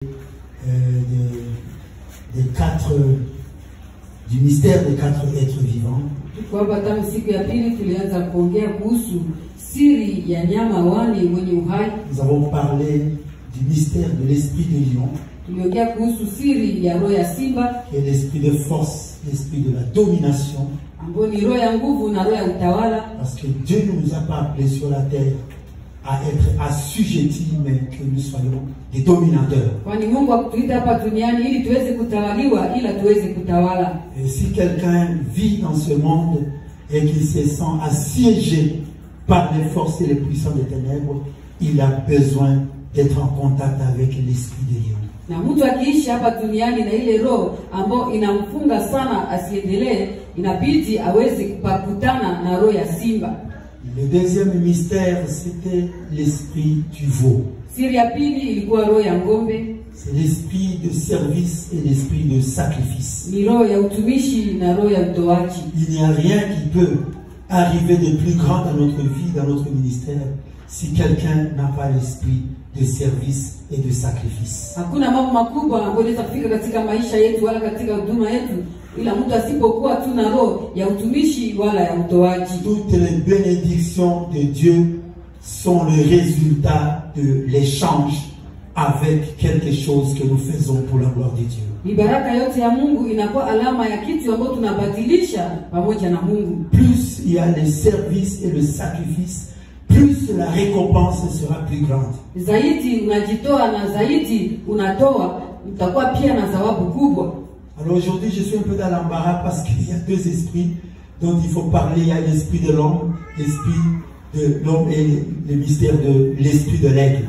des quatre, du mystère des quatre êtres vivants. Nous avons parlé du mystère de l'esprit de lion, qui est l'esprit de force, l'esprit de la domination. Parce que Dieu ne nous a pas appelés sur la terre à être assujettis, mais que nous soyons des dominateurs. Et si quelqu'un vit dans ce monde et qu'il se sent assiégé par les forces et les puissances des ténèbres, il a besoin d'être en contact avec l'esprit de Dieu. Le deuxième mystère, c'était l'esprit du veau. C'est l'esprit de service et l'esprit de sacrifice. Il n'y a rien qui peut arriver de plus grand dans notre vie, dans notre ministère, si quelqu'un n'a pas l'esprit de service et de sacrifice. Toutes les bénédictions de Dieu sont le résultat de l'échange avec quelque chose que nous faisons pour la gloire de Dieu. Plus il y a le service et le sacrifice, plus la récompense sera plus grande. Alors aujourd'hui, je suis un peu dans l'embarras parce qu'il y a deux esprits dont il faut parler. Il y a l'esprit de l'homme, l'esprit de l'homme et le mystère de l'esprit de l'aigle.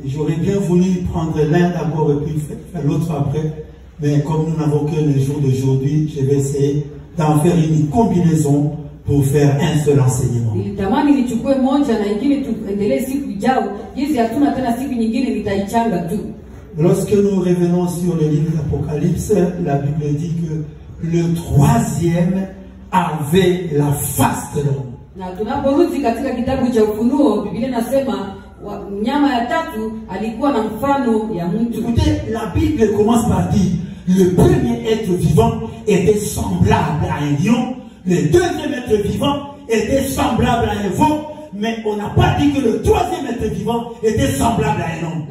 J'aurais bien voulu prendre l'un d'abord et puis faire l'autre après. Mais comme nous n'avons que le jour d'aujourd'hui, je vais essayer d'en faire une combinaison pour faire un seul enseignement. Lorsque nous revenons sur le livre d'Apocalypse, la Bible dit que le troisième avait la face de l'homme. Écoutez, la Bible commence par dire le premier être vivant était semblable à un lion, le deuxième être vivant était semblable à un veau, mais on n'a pas dit que le troisième être vivant était semblable à un homme.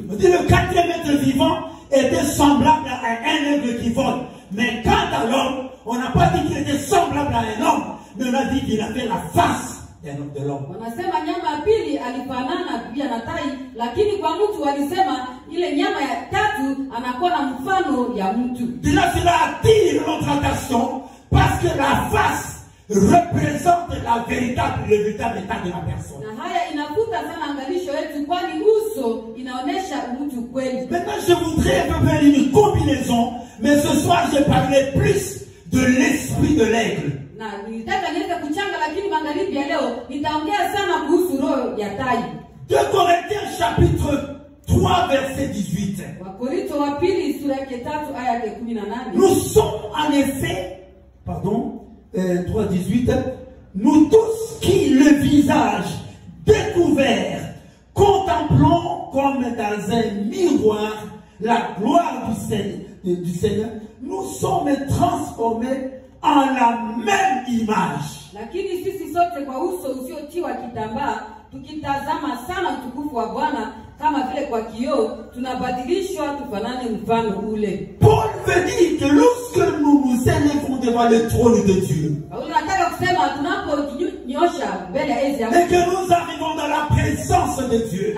On dit le quatrième être vivant était semblable à un aigle qui vole. Mais quant à l'homme, on n'a pas dit qu'il était semblable à un homme, mais on a dit qu'il avait la face de l'homme. Déjà, cela attire notre attention parce que la face représente le véritable état de la personne. Maintenant, je voudrais faire une combinaison, mais ce soir, je parlerai plus de l'esprit de l'aigle. 2 Corinthiens chapitre 3 verset 18. Nous sommes en effet, 3:18, nous tous qui le visage découvert, contemplons comme dans un miroir la gloire du Seigneur, nous sommes transformés en la même image. Paul veut dire que lorsque nous nous élevons devant le trône de Dieu, et que nous arrivons dans la présence de Dieu,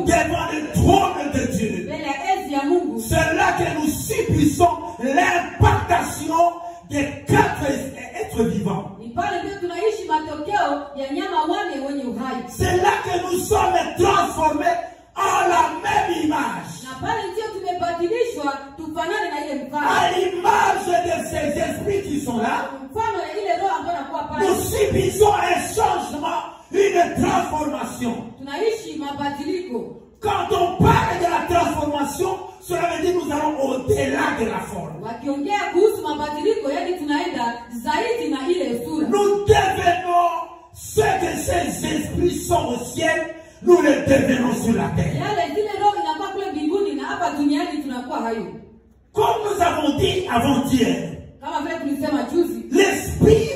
devant le trône de Dieu, c'est là que nous subissons l'impactation des quatre êtres vivants. C'est là que nous sommes transformés en la même image. À l'image de ces esprits qui sont là, nous subissons un changement, une transformation. Quand on parle de la transformation, Cela veut dire que nous allons au-delà de la forme. Wakiongea kuhusu mabadiliko, yani tunaenda zaidi na ile sura. Nous devenons ce que ces esprits sont au ciel, nous les devenons sur la terre. Yale zile roho inakuwa kule mbinguni na hapa duniani tunakuwa hayo. Comme nous avons dit avant-hier, Kama vile tulisema juzi, l'esprit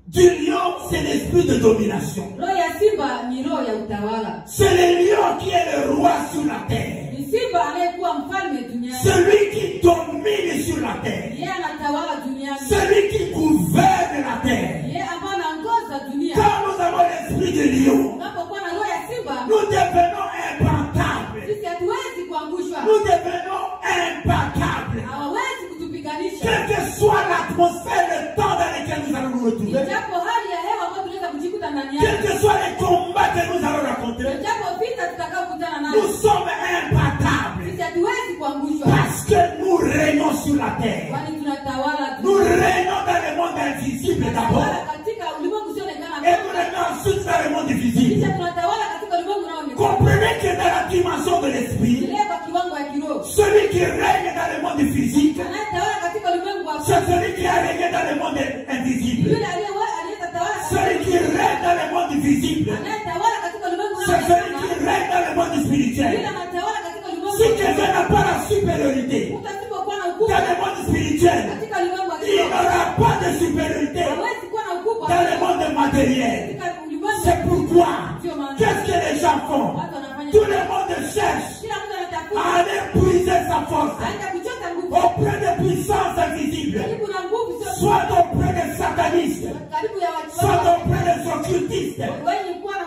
du lion, c'est l'esprit de domination. roho ya simba ni roho ya utawala. C'est le lion qui est le roi sur la terre. Ni simba anayekuwa mfalme duniani. Celui qui domine sur la terre. Yeye anatawala duniani. Celui qui gouverne la terre. Yeye ambaye anaongoza dunia. Quand nous avons l'esprit du lion, Unapokuwa na roho ya simba, nous devenons imbattables. sisi hatuwezi kuangushwa. Nous devenons imbattables. Hawawezi kutupiganisha. Quelle que soit l'atmosphère, le temps dans lequel nous allons nous retrouver, Japo hali ya hewa ambayo tunaweza kujikuta ndani yake. quels que soient les combats que nous allons rencontrer, Japo vita tutakaokutana nayo. nous sommes imbattables. Sisi hatuwezi kuangushwa. Parce que nous régnons sur la terre. Kwani tunatawala Nous dunia. régnons dans le monde invisible d'abord. Tunatawala katika ulimwengu usioonekana. Et nous régnons ensuite dans le monde visible. Kisha tunatawala katika ulimwengu unaoonekana. Comprenez que dans la dimension de l'esprit, Ile kwa kiwango ya kiroho. celui qui règne dans le monde physique, Anayetawala katika ulimwengu wa c'est celui qui a régné dans le monde invisible. yule aliyetawala Celui qui règne dans le monde visible, anayetawala katika ulimwengu c'est celui qui unaoonekana. règne dans le monde Yule spirituel. anatawala katika ulimwengu Si quelqu'un n'a pas la supériorité mtu asipokuwa na dans ukubwa le monde spirituel, katika ulimwengu wa il kiroho n'aura pas de supériorité hawezi kuwa na ukubwa dans le monde matériel. katika ulimwengu. C'est pourquoi, Ndio maana qu'est-ce que les gens font? watu wanafanya Tout le monde cherche kila mtu à anatafuta aller puiser sa force aenda kuchota nguvu auprès des puissances invisibles, karibu na nguvu sio soit auprès des satanistes, karibu ya soit watu auprès des occultistes, wenye kuwa na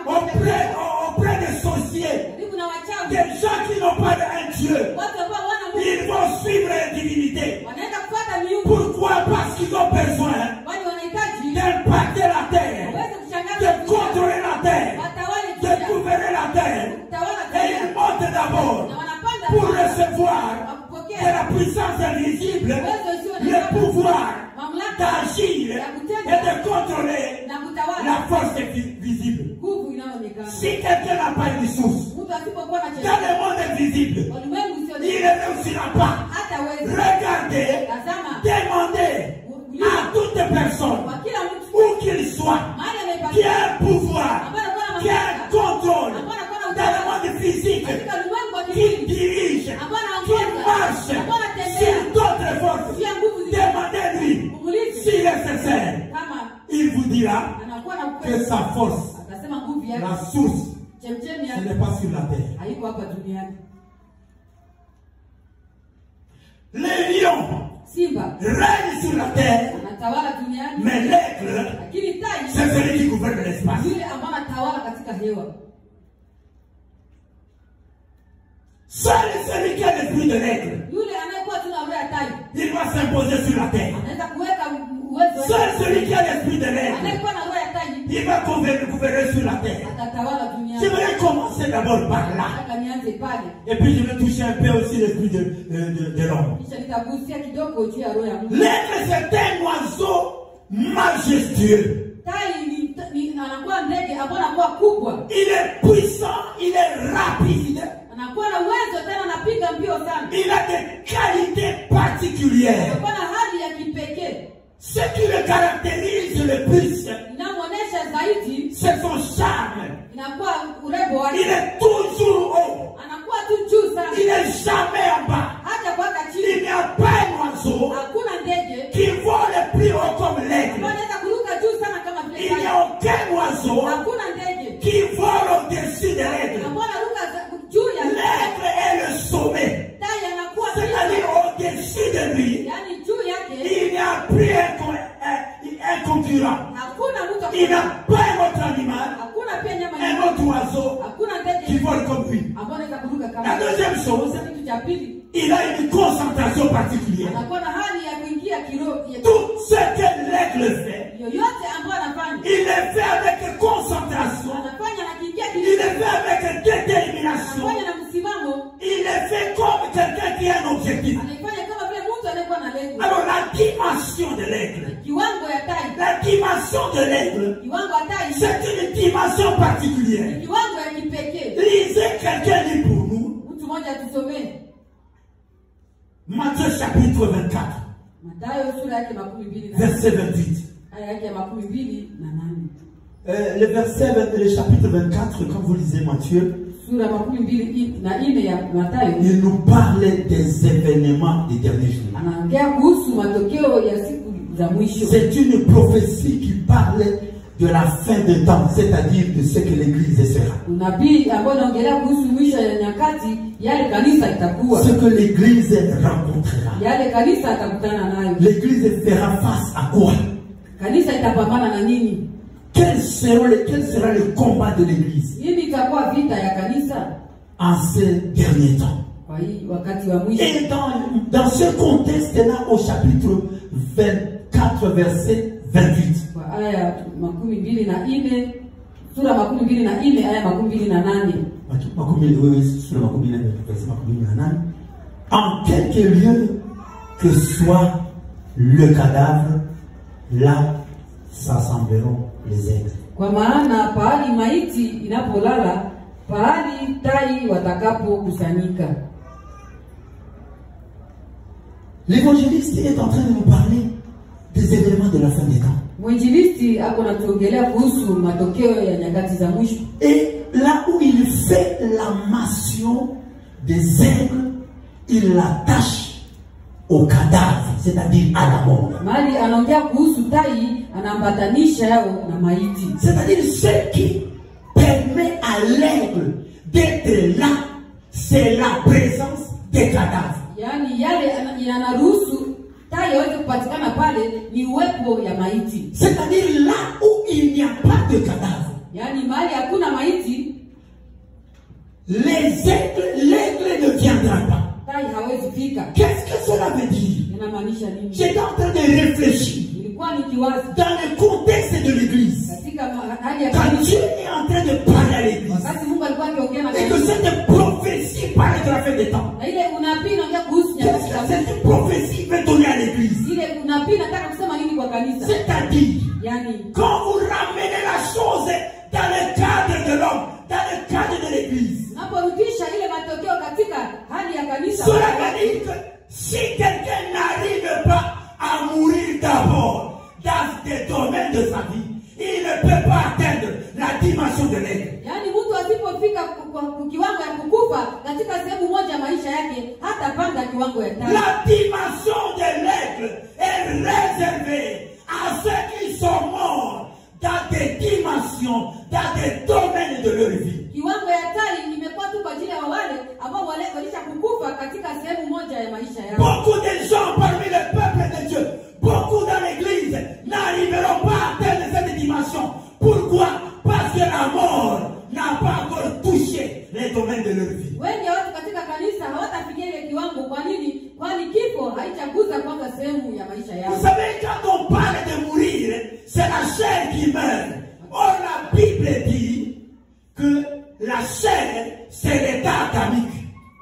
auprès des sorciers, karibu na wachawi, des gens qui n'ont pas d'un Dieu. watu ambao wana Mungu Ils vont suivre les divinités. wanaenda kufuata miungu, Pourquoi? Parce qu'ils ont besoin kwani wanahitaji d'impacter la terre, waweze kushangaza de dunia, contrôler la terre, watawale de dunia, gouverner la terre. watawala Et dunia, ils montent d'abord na wanapanda pour sana recevoir de wakupokea la puissance invisible uwezo usio le pouvoir mamlaka d'agir et de contrôler na kutawala la force visible. nguvu inayoonekana. Si quelqu'un n'a pas une source Mtu asipokuwa na dans chemchemi, le monde invisible, ulimwengu il usioonekana ne réussira pas. hata wezi. Regardez, Tazama demandez à toute personne, kwa kila mtu où qu'il soit, mahali qui ameipatia a un pouvoir, ambaye anakuwa na qui a un mamlaka, contrôle ambaye anakuwa na dans le utawala monde physique, katika ulimwengu wa qui kimwili, dirige, ambaye qui anaongoza, marche ambaye anatembea sur d'autres forces. juu ya nguvu zile, Demandez-lui umuulize s'il est sincère. kama Il vous dira anakuwa na que ukweli. sa force, Atasema nguvu yake, la source, chemchemi ce yake n'est pas sur la terre. haiko hapa duniani. Le lion Simba règne sur la terre, anatawala duniani, mais l'aigle, lakini tai c'est celui qui gouverne l'espace. yule ambaye anatawala katika hewa. Seul celui qui a l'esprit de l'aigle, Yule anayekuwa tu na roho ya tai il va s'imposer sur la terre. anaweza kuweka uwezo Seul wake. celui qui a l'esprit de l'aigle, Anayekuwa na roho ya tai il va gouverner sur la terre. atatawala duniani. J'aimerais commencer d'abord par là. Nataka nianze pale, Et puis je vais toucher un peu aussi l'esprit de l'homme. kisha nitagusia kidogo juu ya roho ya Mungu. L'aigle, c'est un oiseau majestueux. Tai anakuwa ndege ambaye anakuwa kubwa, Il est puissant, il est rapide. anakuwa na uwezo tena, anapiga mbio sana, Il a des qualités particulières. anakuwa na hali ya kipekee Ce qui le caractérise le plus, inamwonyesha zaidi, c'est son charme. inakuwa urembo Il wake, est toujours haut. anakuwa tu juu Il sana, n'est jamais en bas. hata kwaka Il chini. n'y a pas un oiseau Hakuna ndege qui vole plus haut comme l'aigle. ambaye anaweza kuruka juu sana kama vile Il n'y tai. a aucun oiseau Hakuna ndege qui vole au-dessus de l'aigle. ambaye anaruka juu ya L'aigle est le sommet. tai, anakuwa C'est-à-dire au-dessus de lui, yani juu yake il n'y a plus un concurrent. hakuna mtu, Il n'a pas un autre animal, hakuna pia nyama un nyingine, autre oiseau hakuna qui ndege vole comme lui. ambaye anaweza kuruka La kama. deuxième chose, Kitu cha pili, il a une concentration particulière. anakuwa na hali ya kuingia kiroho. Tout ce que l'aigle fait, Yoyote ambayo anafanya il le fait avec concentration, anafanya na kiingia il kiroho, le fait avec détermination, anafanya na msimamo, il le fait comme quelqu'un qui a un objectif. anaifanya kama vile mtu anayekuwa na lengo. Alors la dimension de l'aigle, Kiwango ya tai, la dimension de l'aigle, kiwango ya tai c'est une dimension particulière. ni kiwango ya kipekee. Lisez quelqu'un lit pour nous. Mtu mmoja atusomee Matthieu chapitre 24, Mathayo sura yake 28. verset 28. Aya yake ya 28. Le chapitre 24, quand vous lisez Matthieu, Sura 24 ya Mathayo, il nous parle des événements des derniers jours. anaongea kuhusu matokeo ya siku za mwisho. C'est une prophétie qui parle de la fin des temps, c'est-à-dire de ce que l'Église sera. Unabii ambao unaongelea kuhusu mwisho ya nyakati, yale kanisa itakuwa. Ce que l'Église rencontrera. Yale kanisa atakutana nayo. L'Église fera face à quoi? Kanisa itapambana na nini? Quel sera le combat de l'Église Nini itakuwa vita ya kanisa en ces derniers temps? kwa hii wakati wa mwisho? Et dans ce contexte-là, au chapitre 24, verset 28. Kwa aya 24, sura 24 aya 28. En quelque lieu que soit le cadavre, là s'assembleront les aigles. Kwa maana pahali maiti inapolala, pahali tai watakapokusanyika. L'évangéliste est en train de nous parler des événements de la fin des temps. Mwinjilisti ako natuongelea kuhusu matokeo ya nyakati za mwisho. Et là où il fait la mention des aigles, il l'attache au cadavre, c'est-à-dire à la mort. Mali anaongea kuhusu tai, anaambatanisha yao na maiti. C'est-à-dire ce qui permet à l'aigle d'être là, c'est la présence des cadavres. Yaani yale yanaruhusu tai yote kupatikana pale ni uwepo ya maiti. C'est-à-dire là où il n'y a pas de cadavre. Yaani mahali hakuna maiti, l'aigle ne viendra pas. tai hawezi fika. Qu'est-ce que cela veut dire? Inamaanisha nini? J'étais en train de réfléchir Ilikuwa ni kiwazi dans le contexte de l'église. katika hali ya Quand Dieu kanisa. est en train de parler à l'église, Wakati Mungu alikuwa akiongea na et que kanisa, cette prophétie parle de la fin des temps. na ile unabii inaongea kuhusu nyakati Qu'est-ce za que mwisho. cette prophétie veut donner à l'église? Ile unabii nataka kusema nini kwa kanisa? C'est-à-dire, Yaani quand vous ramenez la chose dans le cadre de l'homme, dans le cadre de l'église, unaporudisha ile matokeo katika hali ya kanisa, cela veut dire que si quelqu'un n'arrive pas à mourir d'abord dans des domaines de sa vie, il ne peut pas atteindre la dimension de l'aigle. yaani mtu asipofika kwa kiwango ya kukufa katika sehemu moja ya maisha yake, hatapanda kiwango ya tai. La dimension de l'aigle est réservée à ceux qui sont morts dans des dimensions, dans des domaines de leur vie. Kiwango ya tai imekuwa tu kwa ajili ya wale ambao walisha kukufa katika sehemu moja ya maisha yao. Beaucoup de gens parmi le peuple de Dieu, beaucoup dans l'église, n'arriveront pas à atteindre cette dimension. Pourquoi? Parce que la mort n'a pas encore touché les domaines de leur vie. Wengi watu katika kanisa hawatafikia ile kiwango. Kwa nini? Kwani kifo haichaguza kwanza sehemu ya maisha yao. Vous savez, quand on parle de mourir, c'est la chair qui meurt. Or, la Bible dit que la chair, c'est l'état adamique.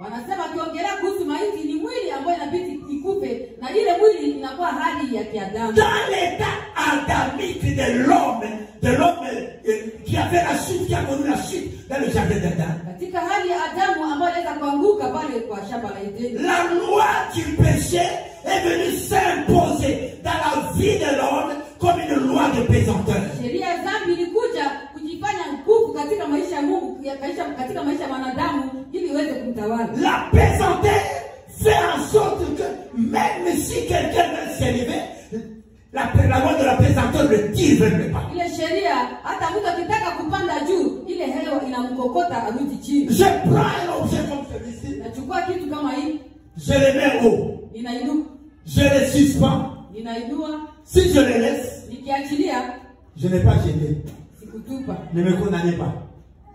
Wanasema kiongelea kuhusu maiti ni mwili ambao inabidi ikufe, na ile mwili inakuwa hali ya kiadamu. Dans l'état adamique de l'homme qui a fait la chute, qui a connu la chute dans le jardin d'Adam. Katika hali ya Adamu ambayo inaweza kuanguka pale kwa shamba la Edeni. La loi du péché est venue s'imposer dans la vie de l'homme comme une loi de pesanteur. Sheria ya dhambi ilikuja kujifanya nguvu katika maisha ya Mungu, katika maisha ya wanadamu ili iweze kumtawala. La pesanteur fait en sorte que même si quelqu'un veut s'élever, la loi de la pesanteur ne tire même pas. Ile sheria hata mtu akitaka kupanda juu, ile hewa inamkokota arudi chini. Je prends un objet comme celui-ci, Nachukua kitu kama hii, je le mets haut, ninainuka, je le suspends. ninainua, Si je le laisse, nikiachilia je n'ai pas jeté. sikutupa, Ne me condamnez pas.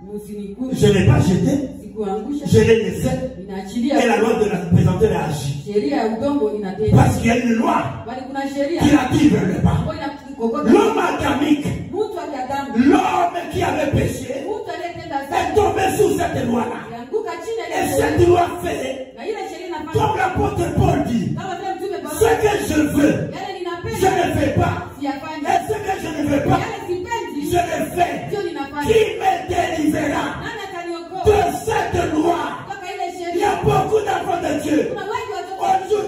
msinikuje, Je n'ai pas jeté, sikuangusha, je l'ai laissé. ninaachilia. Et la loi de la pesanteur a agi. Sheria ya udongo inatenda. Parce qu'il y a une loi Bali kuna sheria qui la tire vers le bas. ambayo inakokota. L'homme adamique, Mtu wa kiadamu, l'homme qui avait péché, mtu aliyetenda est dhambi, tombé sous cette loi-là. alianguka chini ya Et ile cette sheria. loi faisait, Na ile sheria inafanya comme l'apôtre Paul dit, kama vile mtume Paulo, ce que je veux, yale je ninapenda ne fais pas. siyafanyi, Et ce que je ne veux pas, yale sipendi je le fais. ndio ninafanya. Qui me délivrera Nani ataniokoa de cette loi? kutoka ile Il y a sheria? beaucoup d'enfants de Dieu. Kuna wengi watoto Aujourd'hui,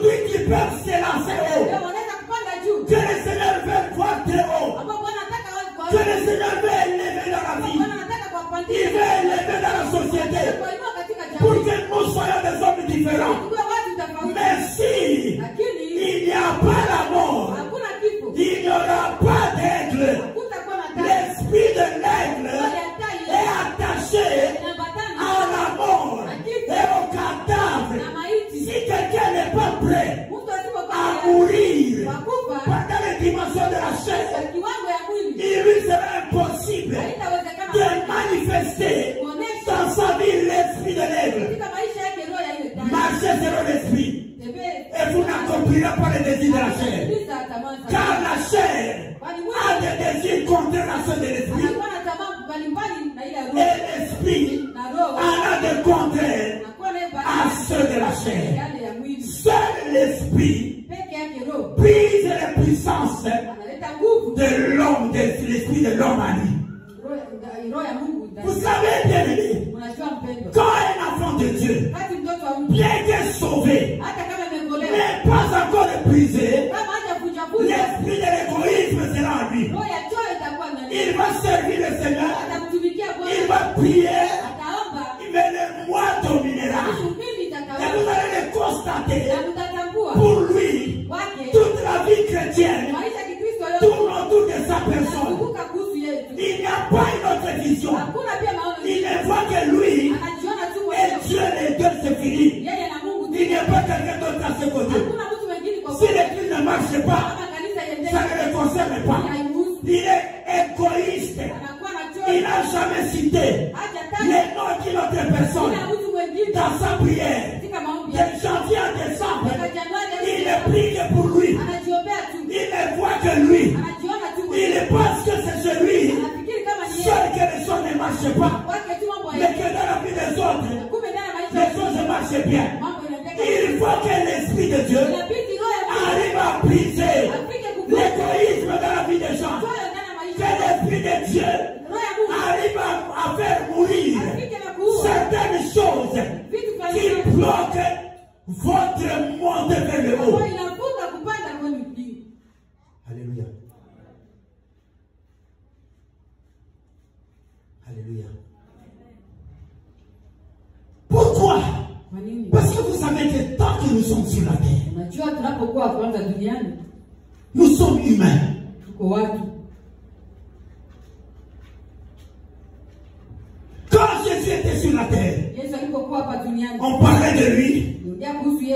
différents. Mais si il n'y a pas la mort, il n'y aura pas d'aigle. L'esprit de l'aigle est attaché à la mort et au cadavre. Si quelqu'un n'est pas prêt à mourir pendant les dimensions de la chair, il lui sera impossible de manifester dans sa vie l'esprit de l'aigle. Marchez selon l'esprit. Et vous n'accomplirez pas les désirs de la chair. Car la chair a des désirs contraires à ceux de l'esprit. Et l'esprit a des contraires à ceux de la chair. Seul l'esprit brise les puissances de l'homme, de l'esprit de l'homme à lui. Vous savez bien aimé, quand un enfant de Dieu, bien qu'est sauvé, n'est pas encore brisé, l'esprit de l'égoïsme sera en lui. Il va servir le Seigneur, il va prier, mais le moi dominera. Et vous allez le constater. Pour lui, toute la vie chrétienne tourne autour de sa personne. Il n'y a pas une autre vision. Il ne voit que lui et Dieu, les deux se finit. Il n'y a pas quelqu'un d'autre à ses côtés. Si l'église ne marche pas, ça ne le concerne pas. Il est égoïste. Il n'a jamais cité les noms d'une autre personne dans sa prière. De janvier à décembre, il ne prie que pour lui. Il ne voit que lui. Il pense que c'est celui seul que les choses ne marchent pas. Mais que dans la vie des autres, les choses marchent bien. Il faut que l'Esprit de Dieu arrive à briser l'égoïsme dans la vie des gens. Que l'Esprit de Dieu arrive à faire mourir certaines choses qui bloquent votre monde vers le haut. Alléluia. Alléluia. Pourquoi? Parce que vous savez que tant que nous sommes sur la terre, nous sommes humains. Quand Jésus était sur la terre, on parlait de lui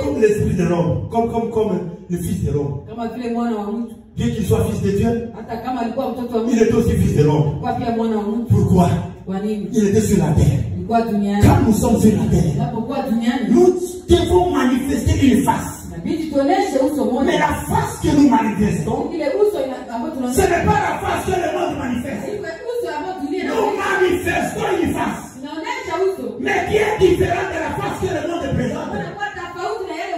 comme l'esprit de l'homme, comme le fils de l'homme. Bien qu'il soit fils de Dieu, il est aussi fils de l'homme. Pourquoi? Il était sur la terre. Quand nous sommes sur la terre, nous devons manifester une face. Mais la face que nous manifestons, ce n'est pas la face que le monde manifeste. Nous manifestons une face, mais qui est différente de la face que le monde présente.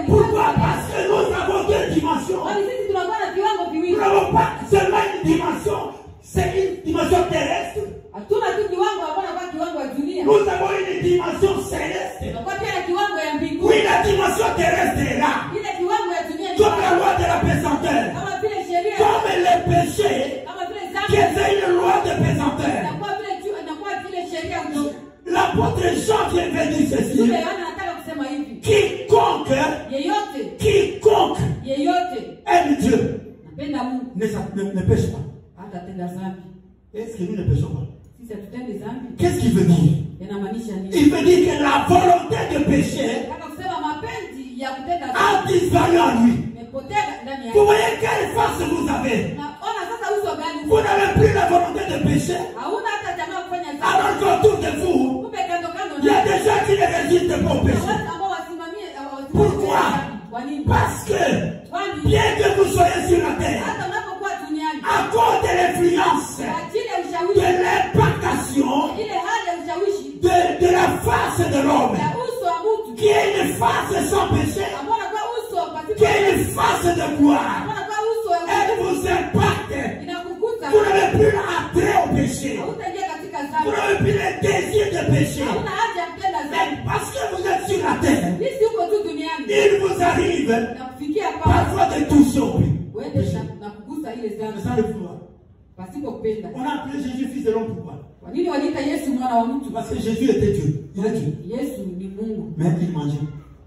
Pourquoi? Parce que nous avons deux dimensions. Nous n'avons pas seulement une dimension, c'est une dimension terrestre. Nous avons une dimension céleste. Oui, la dimension terrestre est là. Comme la loi de la pesanteur. Comme le péché, qui était une loi de pesanteur. L'apôtre Jean vient dire ceci. Quiconque aime Dieu ne pêche pas. Est-ce que nous ne pêchons pas? Qu'est-ce qu'il veut dire? Il veut dire que la volonté de pécher a disparu en lui. Vous voyez quelle face vous avez? Vous n'avez plus la volonté de pécher. Alors qu'autour de vous, il y a des gens qui ne résistent pas au péché. Pourquoi? Parce que bien que vous soyez sur la terre, à cause de l'influence, de l'impactation de la face de l'homme, qui est une face sans péché, qui est une face de gloire, elle vous impacte. Vous n'avez plus l'attrait au péché. Vous n'avez plus le désir de péché. Mais parce que vous êtes sur la terre, il vous arrive parfois de toucher au péché. On a appelé Jésus fils de l'homme, pourquoi? Parce que Jésus était Dieu. Il est Dieu. Mais il mangeait.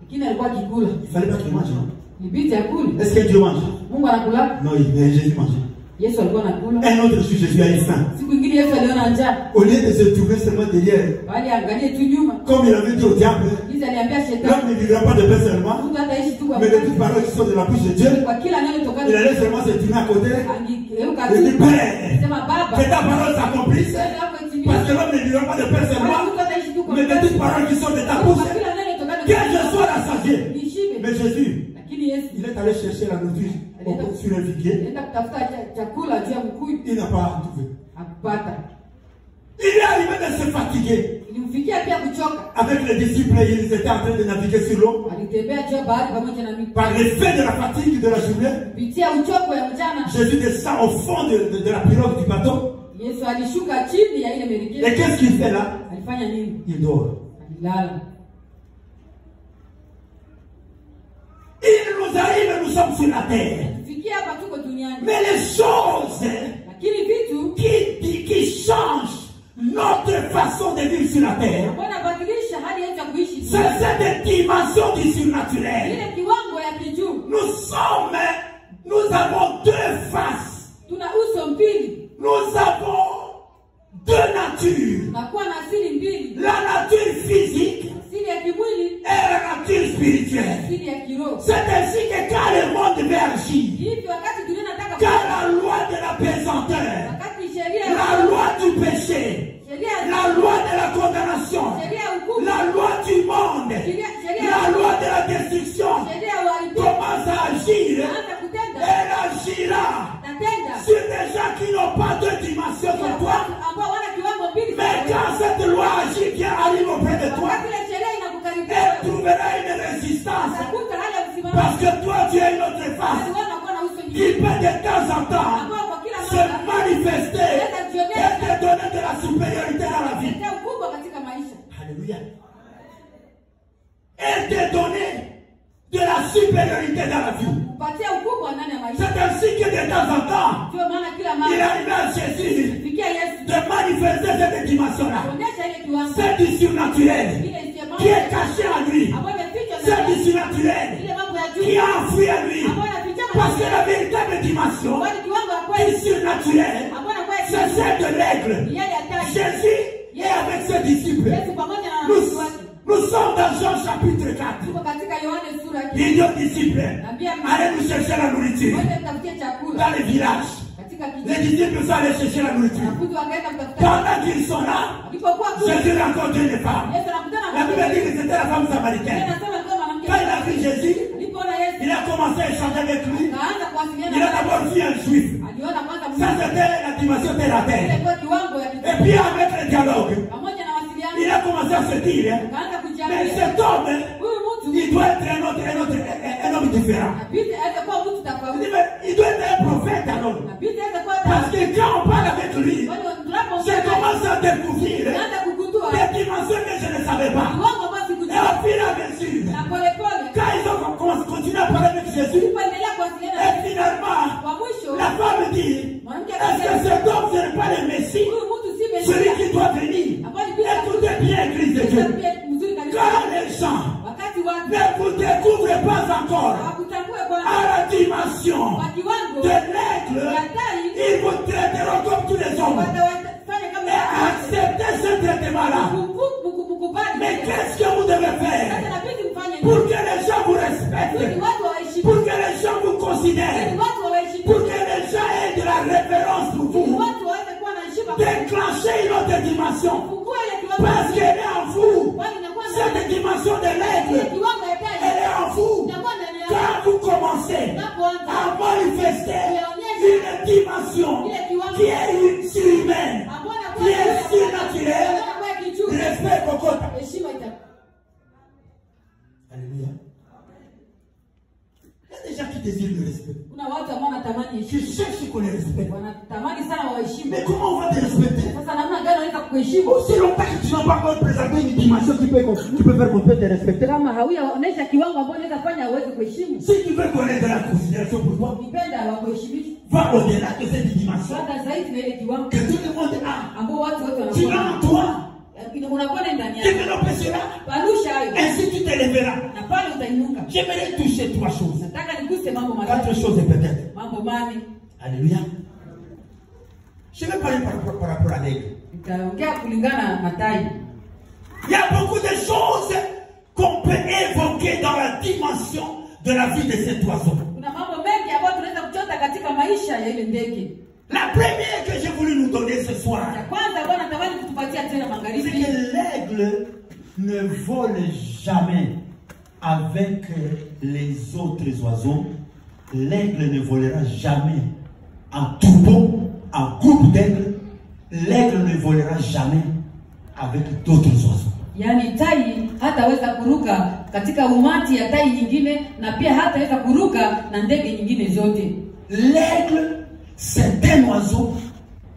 Kile alikuwa kikula. Il fallait pas qu'il mange. Ni biti akule. Est-ce que Dieu mange? Mungu anakula? Non, Jésus mangeait. Yesu alikuwa anakula. Un autre jour, Jésus a eu faim. Siku nyingine Yesu aliona njaa. Au lieu de se tourner seulement derrière, Bali angalie tu nyuma. comme il avait dit au diable, Yesu aliambia shetani, l'homme ne vivra pas de pain seulement, mtu hataishi tu kwa mais de toutes paroles qui sont de la bouche de Dieu. kwa kila neno toka. Il allait seulement se tourner à côté. Angeuka Il dit, tu. Père, Sema baba. que ta parole s'accomplisse, parce que l'homme ne vivra pas de pain seulement, mais de toutes paroles qui sont de ta bouche. Que je sois rassasié. Mais Jésus, il est allé chercher la nourriture sur un figuier. Il n'a pas trouvé. Il est arrivé de se fatiguer. Avec les disciples, ils étaient en train de naviguer sur l'eau. Par l'effet de la fatigue de la journée, Jésus descend au fond de la pirogue du bateau. Et qu'est-ce qu'il fait là? Il dort. Il nous arrive, nous sommes sur la terre. Mais les choses qui changent notre façon de vivre sur la terre, c'est cette dimension du surnaturel. Nous avons deux faces. Nous avons deux natures. La nature physique et la nature spirituelle. C'est ainsi que quand le monde vergit, quand la loi de la pesanteur, la loi du péché, la loi de la condamnation, la loi du monde, la loi de la destruction commence à agir, elle agira sur des gens qui n'ont pas de dimension comme toi. Mais quand cette loi agit, qui arrive auprès de toi, elle trouvera une résistance. Parce que toi, tu as une autre face qui peut de temps en temps se manifester et te donner de la supériorité dans la vie. Alléluia. Et te donner de la supériorité dans la vie. C'est ainsi que de temps en temps, il arrive à Jésus de manifester cette dimension-là. C'est du surnaturel qui est caché en lui. C'est du surnaturel qui est enfoui en lui. Parce que la véritable dimension du surnaturel, c'est celle de l'aigle. Jésus est avec ses disciples. Nous sommes dans Jean chapitre 4. Il dit aux disciples, allez nous chercher la nourriture. Dans les villages, les disciples sont allés chercher la nourriture. Pendant qu'ils sont là, Jésus rencontre une femme. La Bible dit que c'était la femme samaritaine. Quand il a vu Jésus, il a commencé à échanger avec lui. Il a d'abord vu un juif. Ça c'était la dimension terre à terre. Et puis avec le dialogue, il a commencé à se dire, mais cet homme, il doit être un homme différent. Il doit être un prophète alors. Parce que quand on parle avec lui, je commence à découvrir des dimensions que je ne savais pas. Et au fur et à mesure, quand ils ont continué à parler avec Jésus, et finalement, la femme dit, est-ce que cet homme, ce n'est pas le Messie, celui qui doit venir? Écoutez bien, Église de Dieu. Quand les gens ne vous découvrent pas encore à la dimension de l'aigle, ils vous traiteront comme tous les hommes. Et acceptez ce traitement-là. Mais qu'est-ce que vous devez faire pour que les gens vous respectent, pour que les gens vous considèrent, pour que les gens aient de la référence pour vous? Déclencher une autre dimension. Parce qu'elle est en vous. Cette dimension de l'aigle, elle est en vous. Quand vous commencez à manifester une dimension qui est surhumaine, qui est surnaturelle, respect beaucoup. Alléluia. Il y a des gens qui désirent le respect. Qui cherchent qu'on les respecte. Mais comment on va te respecter? Aussi longtemps que tu n'as pas encore présenté une dimension qui peut faire qu'on peut te respecter. Si tu veux connaître la considération pour toi, va au-delà de cette dimension que tout le monde a. Tu as en toi unakwenda ndani yako. Développer cela. Panusha hayo. Ainsi tu te lèveras. Na pale utainuka. J'aimerais toucher 3 choses. Nataka niguse mambo 4 matatu. choses peut-être. Mambo mane. Alléluia. Je vais parler par rapport à l'aigle. Nitaongea kulingana na tai. Il y a beaucoup de choses qu'on peut évoquer dans la dimension de la vie de cet oiseau. Kuna mambo mengi ambayo tunaweza kuchota katika maisha ya ile ndege. La première que j'ai voulu nous donner ce soir, Ya kwanza Bwana natamani kutupatia tena c'est magharibi. que l'aigle ne vole jamais avec les autres oiseaux. L'aigle ne volera jamais en troupeau, en groupe d'aigles. L'aigle ne volera jamais avec d'autres oiseaux. Yaani tai hataweza kuruka katika umati ya tai nyingine na pia hataweza kuruka na ndege nyingine zote. L'aigle, c'est un oiseau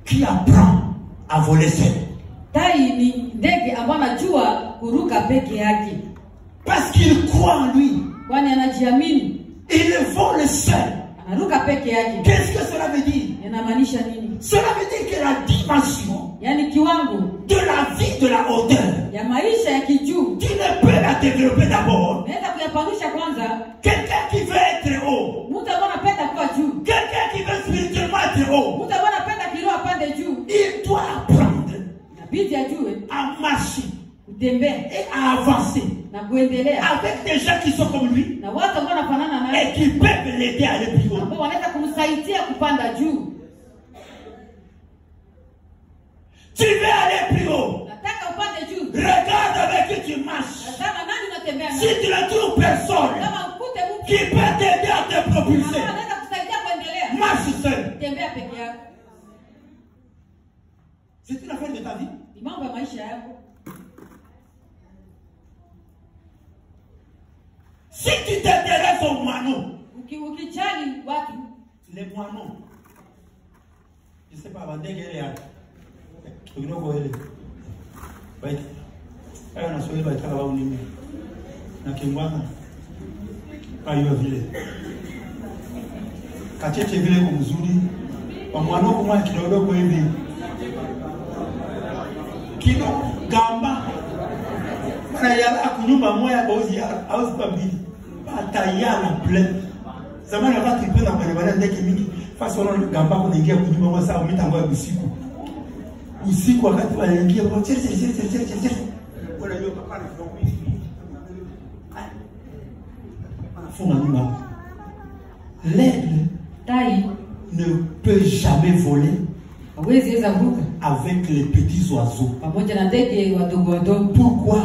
qui apprend à voler seul. Tai ni ndege ambaye anajua kuruka peke yake. Parce qu'il croit en lui. Kwani anajiamini. Il vole seul. Anaruka peke yake. Qu'est-ce que cela veut dire? Inamaanisha nini? Cela veut dire que la dimension Yaani kiwango de la vie de la hauteur, ya maisha ya kijuu tu ne peux la développer d'abord. naweza kuyapanisha kwanza. Quelqu'un qui veut être haut, Mtu ambaye anapenda kuwa juu, quelqu'un qui veut spirituellement être haut, mtu ambaye anapenda kiroho apande juu, il doit apprendre inabidi ajue à marcher kutembea et à avancer na kuendelea avec des gens qui sont comme lui na watu ambao wanafanana naye et qui peuvent l'aider à aller plus haut. ambao wanaweza kumsaidia kupanda juu. Tu veux aller plus haut, Nataka upande juu. regarde avec qui tu marches. Tazama nani unatembea Si naye. tu ne trouves personne Kama ukute mtu qui peut t'aider à te propulser, ambaye anaweza kusaidia kuendelea, marche seul. tembea peke yako. C'est une affaire de ta vie. Ni mambo ya maisha yako. Si tu t'intéresses aux moineaux, Ukijali watu, les moineaux, je ne sais pas, bandege ile ya kidogo ile. Bait. Hayo na swali bait kama wao nini? Na kimbwana. Hayo vile. Kacheche vile kwa mzuri. Kwa mwanao kwa kidogo hivi. Kidogo gamba. Mana yala kunyumba moya bozi au kwa mbili. Batayala plein. Zamani wakati nilipenda kwenye bana ndege mingi. Fasi wana gamba kuingia kunyumba moja saa mitango ya usiku. Usiku wakati wanaingia kwa cheze. Wala hiyo papa ni kwa wingi. Funga nyumba. L'aigle tai ne peut jamais voler hawezi weza kuruka avec les petits oiseaux. pamoja na ndege wadogo wadogo. Pourquoi?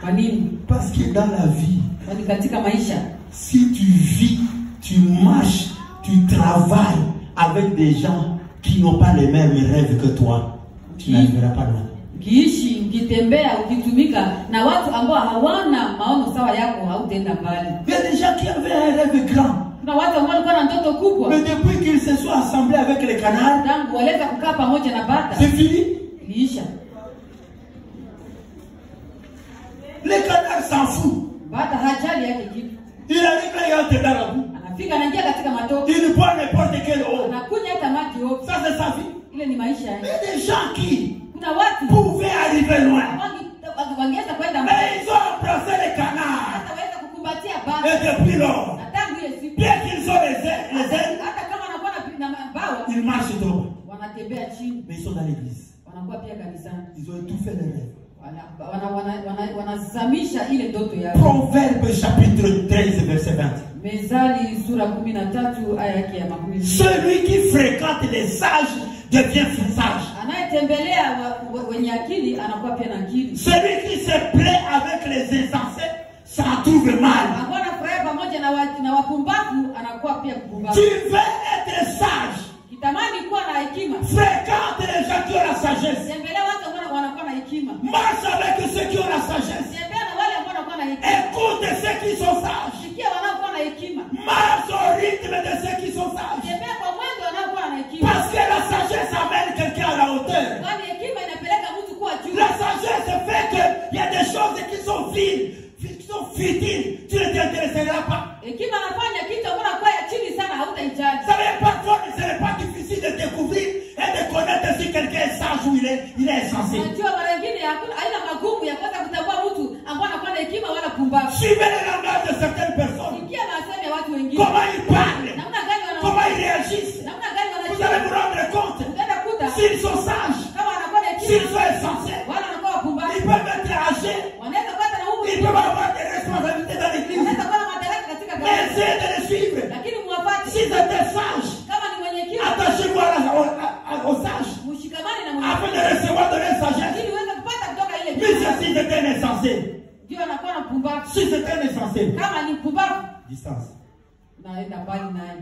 Kwa nini? Parce que dans la vie, Kwani katika maisha si tu vis, tu marches, tu travailles avec des gens qui n'ont pas les mêmes rêves que toi, tu n'arriveras pas loin. ukiishi, ukitembea, ukitumika na watu ambao hawana maono sawa yako, hautaenda mbali. Il y a des gens qui avaient un rêve grand, Kuna watu ambao walikuwa na ndoto kubwa, mais depuis qu'ils se sont assemblés avec les canards, tangu waliweza kukaa pamoja na bata, c'est fini. iliisha. Les canards s'en foutent. Bata hajali yake kitu. Il arrive là, il entre dans la boue. Anafika anaingia katika matope, Il boit n'importe quelle eau. anakunywa hata maji yote. Ça, c'est sa vie. Ile ni maisha Il y yake. a des gens qui Kuna watu pouvaient arriver loin, wangeweza kwenda mbali, mais ils ont embrassé les canards. hata waweza kukumbatia Et bata. depuis lors, Na tangu ile siku, bien qu'ils ont les ailes, hata kama wanakuwa na mabawa, ils marchent trop. wanatembea chini, Mais ils sont dans l'église. wanakuwa pia kanisani. Ils ont étouffé les rêves. Wanazamisha ile ndoto yao. Proverbe chapitre 13, verset 20. Mezali sura 13 aya yake ya 10. Celui qui fréquente les sages devient sage. Anayetembelea wenye akili anakuwa pia na akili. Celui qui se plaît avec les insensés s'en trouve mal. Anakuwa anafurahia pamoja na wapumbavu, anakuwa pia mpumbavu. Tu veux être sage, Kitamani kuwa na hekima, fréquente les gens qui ont la sagesse. tembelea watu ambao wanakuwa na hekima. Marche avec ceux qui ont la sagesse. Tembea na wale ambao wanakuwa na hekima. Écoute ceux qui sont sages. Sikia wanaokuwa na hekima. Marche au rythme de ceux qui sont sages. Tembea kwa mwendo wanaokuwa na hekima. Parce que la sagesse amène quelqu'un à la hauteur. Kwani hekima inapeleka mtu kuwa juu. La sagesse fait qu'il y a des choses qui sont viles, qui sont futiles. Tu ne t'intéresseras pas. Hekima anafanya kitu ambacho kwa ya chini sana, hautahitaji. Ça veut parfois, ce n'est pas difficile de découvrir et de connaître si quelqu'un est sage ou il est comment ils parlent, namna gani comment ils réagissent. namna gani Vous allez vous rendre compte. utaenda kuta S'ils sont sages, kama wanakuwa na s'ils hekima sont insensés, wala wanakuwa wapumbavu, ils peuvent être âgés, wanaweza kuwa na ils umri, peuvent avoir des responsabilités dans l'église. wanaweza kuwa na madaraka katika Mais kanisa, essayez de les suivre. lakini muwapate. S'ils étaient sages, Kama ni mwenye hekima, attachez-vous aux sages mshikamane na mwenye afin de recevoir de leur sagesse. ili uweze kupata kutoka ile Mais hekima. s'ils étaient insensés, Ndio anakuwa na pumbavu. s'ils étaient insensés, Kama ni pumbavu, distance. naenda mbali naye.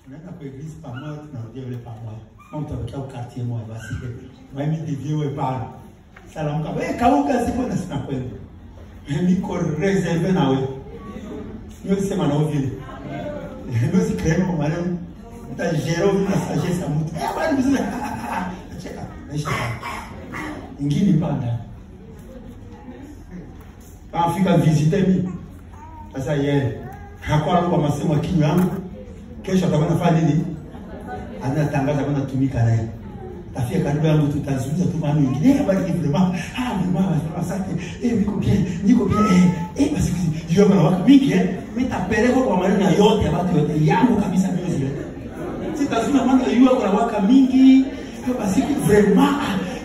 Tunaenda kwa église par mois, tunarudia yule par mois. On tutakuta au quartier moja basi. Mimi ndivyo wewe pale. Salamu kama kauka sipo na sina kwenda. Niko reserve na wewe. Ndio sema na wewe vile. Ndio sikrema kwa maneno. Utajero na sagesse ya mtu. Bali mzuri. Cheka. Naisha. Ingine panda. Afika visiter mimi. Sasa yeye hakuwa kwa masemo ya kinywa yangu. Kesho atakuwa anafanya nini? Anatangaza kwamba tumika naye. Tafia karibu yangu tutazungumza tu mambo mengine. Habari ni vraiment asante. Niko bien. Basi hiyo bana wako mingi mitapeleka kwa maneno yote ya watu yote yangu kabisa mimi zile. Sitazungumza mambo hiyo kwa waka mingi. Basi vraiment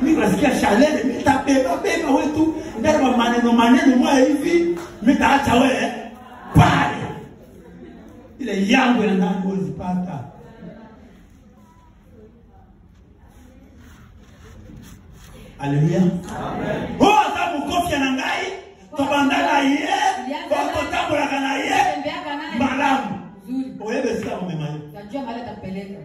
mimi nasikia chaleur mitapeleka wetu ndio maneno mwa hivi mitaacha wewe pale. Ile yangu ya ndani ulizipata. Haleluya. Amen. Oh, sababu kofi na ngai, tobandana ye, totambola kana ye. Malamu. Nzuri. Oebe sika umemayo. Unajua mahali atapeleka.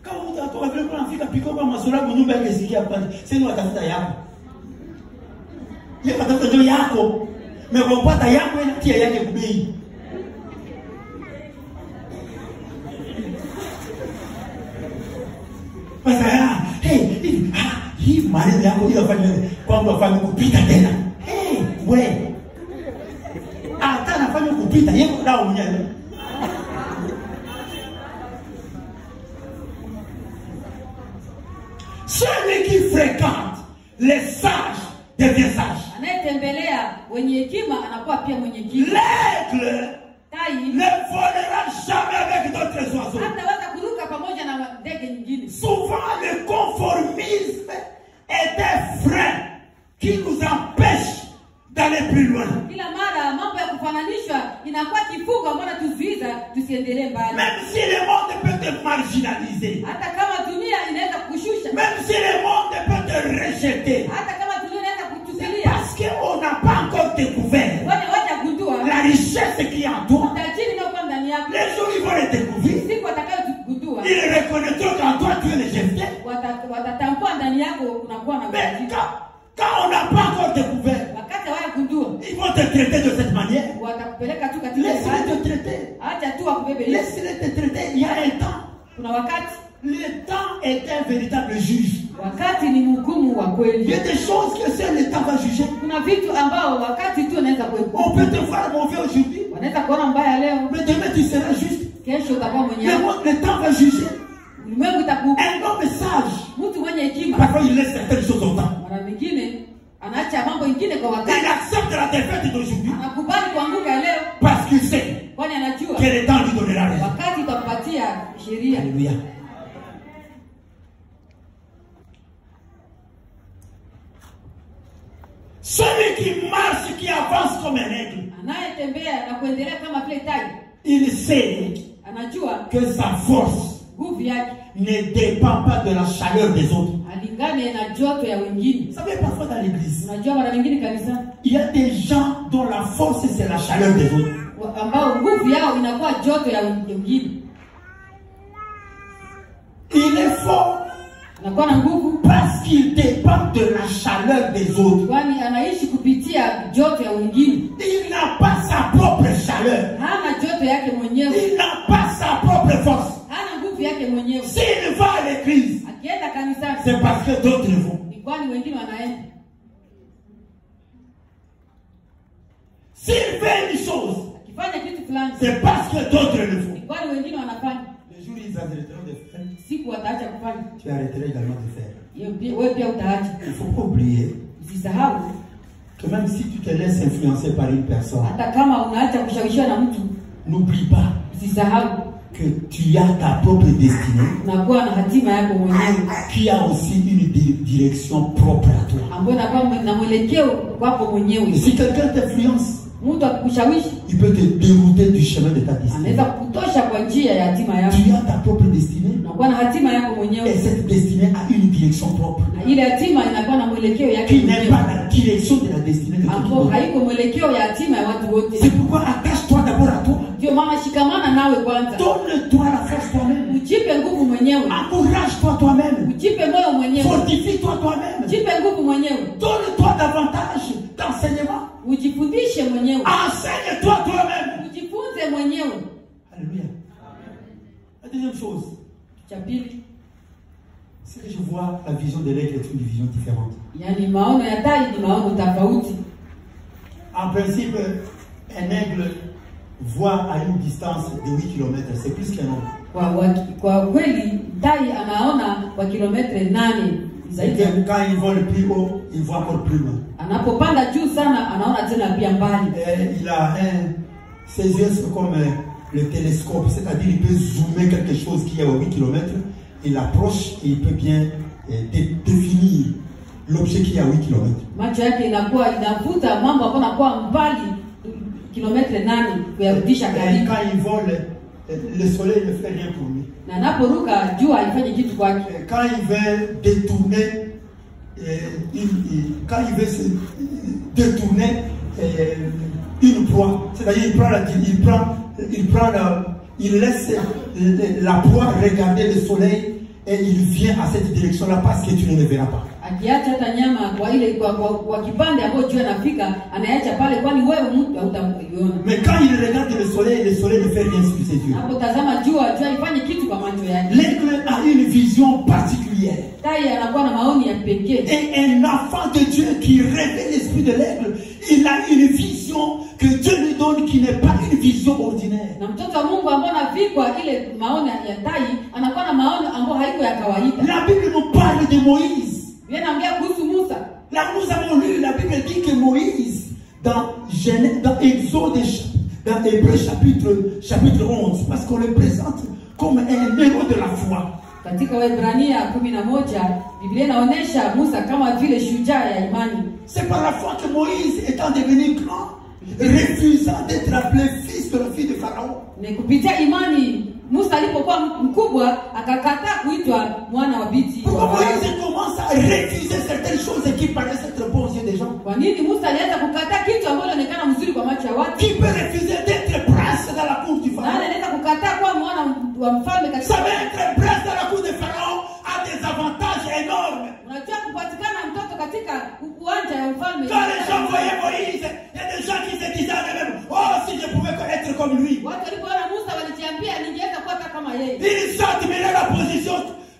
Kama mtu atoka vile kuna afika piko kwa masurabu nyumba yake sikia pale. Sasa watafuta yako. Yeye watafuta ndio yako. Mekopata yako inatia yake kubei. Sasa hii maneno yako ile afanye kwamba afanye kupita tena. We. Hata anafanya kupita yeye ndio mwenyewe. Celui qui fréquente les sages devient sage. Anayetembelea wenye hekima anakuwa pia mwenye hekima. L'aigle Tai ne volera jamais avec d'autres oiseaux. hataweza kuruka pamoja na ndege nyingine. Souvent le conformisme est un frein qui nous empêche d'aller plus loin. Kila mara mambo ya kufananishwa inakuwa kifungo ambacho tuzuiza tusiendelee mbali. Même si le monde peut te marginaliser, Hata kama dunia inaweza kukushusha, même si le monde peut te rejeter, hata kama dunia inaweza kutupilia, parce qu'on n'a pas encore découvert wale hawajagundua la richesse qui est en toi. utajiri unaokuwa ndani yako. Les jours ils vont le découvrir, Siku watakayogundua, ils reconnaîtront qu'en toi tu es le jeté. watatambua ndani yako unakuwa na Mais utajiri. quand on n'a pas encore découvert, Wakati hawajagundua, ils vont te traiter de cette manière. watakupeleka tu katika Laisse-les hali. te traiter. Acha tu wakubebe. Laisse-les te traiter. Il y a un temps. Kuna wakati, Le temps est un véritable juge. wakati ni mhukumu wa Il y kweli. a des choses que seul le temps va juger. Kuna vitu ambao wakati tu unaweza On kuepuka. peut te voir mauvais aujourd'hui, Wanaweza kuona mbaya leo, mais demain tu seras juste. kesho utakuwa mwenye haki. Le temps va juger. Ulimwengu itakuhukumu. Un homme sage, Mtu mwenye hekima parfois il laisse certaines choses au temps. mara nyingine anaacha mambo ingine kwa Il wakati. accepte la défaite d'aujourd'hui Anakubali kuanguka leo, parce qu'il sait kwani anajua que le temps lui donnera raison. wakati utampatia sheria. Alléluia. Celui qui marche, qui avance comme un aigle, Anayetembea na kuendelea kama vile tai, il sait anajua que sa force nguvu yake ne dépend pas de la chaleur des autres. alingane na joto ya wengine. Vous savez, parfois dans l'église, Unajua mara nyingine kanisa il y a des gens dont la force c'est la chaleur des autres. ambao nguvu yao inakuwa joto ya wengine. Il est fort Anakuwa na nguvu parce qu'il dépend de la chaleur des autres. kwani anaishi kupitia joto ya wengine. Il n'a pas sa propre chaleur. Hana joto yake mwenyewe, Il n'a pas sa propre force. hana nguvu yake mwenyewe. S'il va à l'église, Akienda kanisani c'est parce que d'autres le vont. ni kwani wengine wanaenda. S'il fait une chose, Akifanya kitu fulani c'est parce que d'autres le ni font. kwani wengine wanafanya. Les jours où ils arrêteront de faire, Siku wataacha kufanya, tu arrêteras également de faire. wewe pia utaacha. Il ne faut pas oublier Usisahau que même si tu te laisses influencer par une personne, hata kama unaacha kushawishiwa na mtu, n'oublie pas usisahau que tu as ta propre destinée, unakuwa na hatima yako mwenyewe, qui a aussi une direction propre à toi. ambayo inakuwa na mwelekeo wako mwenyewe. Si quelqu'un t'influence, Mtu akikushawishi, il peut te dérouter du chemin de ta destinée. anaweza kutosha kwa njia ya hatima yako. Tu as ta propre destinée. Unakuwa na hatima yako Et mwenyewe, cette destinée a une direction propre. na ile hatima inakuwa na mwelekeo yake Qui n'est mwenyewe, pas la direction de la destinée de tout le ambao monde. haiko mwelekeo ya hatima ya watu wote. C'est pourquoi attache-toi d'abord à toi. Ndio maana shikamana nawe kwanza, Donne-toi la force toi-même. ujipe nguvu mwenyewe, Encourage-toi toi-même. ujipe moyo mwenyewe, Fortifie-toi toi-même. ujipe nguvu mwenyewe, Donne-toi davantage d'enseignement. ujifundishe mwenyewe, Enseigne-toi toi-même. ujifunze mwenyewe. Alléluia. La deuxième chose, Cha pili, c'est que je vois la vision de l'aigle est une vision différente. yani maono ya tai ni maono tofauti. En principe, un aigle voit à une distance de 8 km, c'est plus qu'un homme. Kwa kweli tai anaona kwa kilometre 8 zaidi. Quand il vole plus haut, il voit encore plus loin. Anapopanda juu sana anaona tena pia mbali. Il a ses yeux sont comme le télescope, c'est-à-dire il peut zoomer quelque chose qui est à 8 km, il approche et il peut bien définir l'objet qui est à 8 km. Macho yake inakuwa inavuta mambo ambayo yanakuwa mbali kilometre 8 kuyarudisha karibu. Quand il vole, le soleil ne fait rien pour lui. Na anaporuka jua haifanyi kitu kwake. Quand il veut détourner, quand il veut se détourner une proie, c'est-à-dire il laisse la proie regarder le soleil et il vient à cette direction-là parce que tu ne le verras pas. Akiacha hata nyama kwa ile kwa kipande ambacho jua anafika, anaacha pale kwani wewe mtu hautaiona. Mais quand il regarde le soleil ne fait rien sur ses yeux. Anapotazama jua haifanyi kitu kwa macho yake. L'aigle a une vision particulière. Tai anakuwa na maoni ya pekee. Et un enfant de Dieu qui rêve l'esprit de l'aigle, il a une vision que Dieu lui donne qui n'est pas une vision ordinaire. Na mtoto wa Mungu ambaye anavikwa ile maoni ya tai, anakuwa na maoni ambayo haiko ya kawaida. La Bible nous parle de Moïse. Là, nous avons lu, la Bible dit que Moïse, dans Exode, dans Hébreu chapitre 11, parce qu'on le présente comme un héros de la foi. Katika Waebrania 11, Biblia inaonyesha Musa kama vile shujaa ya imani. C'est par la foi que Moïse, étant devenu grand, refusant d'être appelé fils de la fille de Pharaon. Ni kupitia imani Musa alipokuwa mkubwa akakataa kuitwa mwana wa binti. Pourquoi Moïse commence à refuser certaines choses qui paraissent être bons aux yeux des gens? Kwa nini Musa alianza kukataa kitu ambacho kinaonekana mzuri kwa macho ya watu? Qui peut refuser d'être prince dans la cour du Pharaon? Nani anaweza kukataa kuwa mwana wa mfalme katika? Ça veut être prince dans la cour du Pharaon a des avantages énormes. Unajua kupatikana mtoto katika uwanja wa mfalme. Quand les gens voyaient Moïse, il y a des gens qui se disaient à eux-mêmes, oh si je pouvais être comme lui. Watu walipoona Musa walijiambia ningeweza kuwa kama yeye. Ils admiraient la position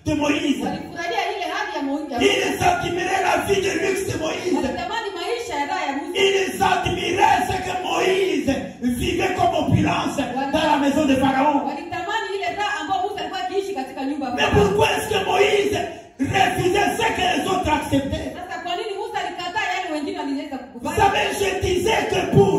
de Moïse. Walifurahia ile hali ya Moïse. Ils admiraient la vie de luxe de Moïse. Walitamani maisha ya raha ya Musa. Ils admiraient ce que Moïse vivait comme opulence dans la maison de Pharaon. Walitamani ile raha ambayo Musa alikuwa akiishi katika nyumba ya Mais pourquoi est-ce que Moïse refusait ce que les autres acceptaient? Sasa kwa nini Musa alikataa yale wengine waliweza kukubali? Vous savez, je disais que pour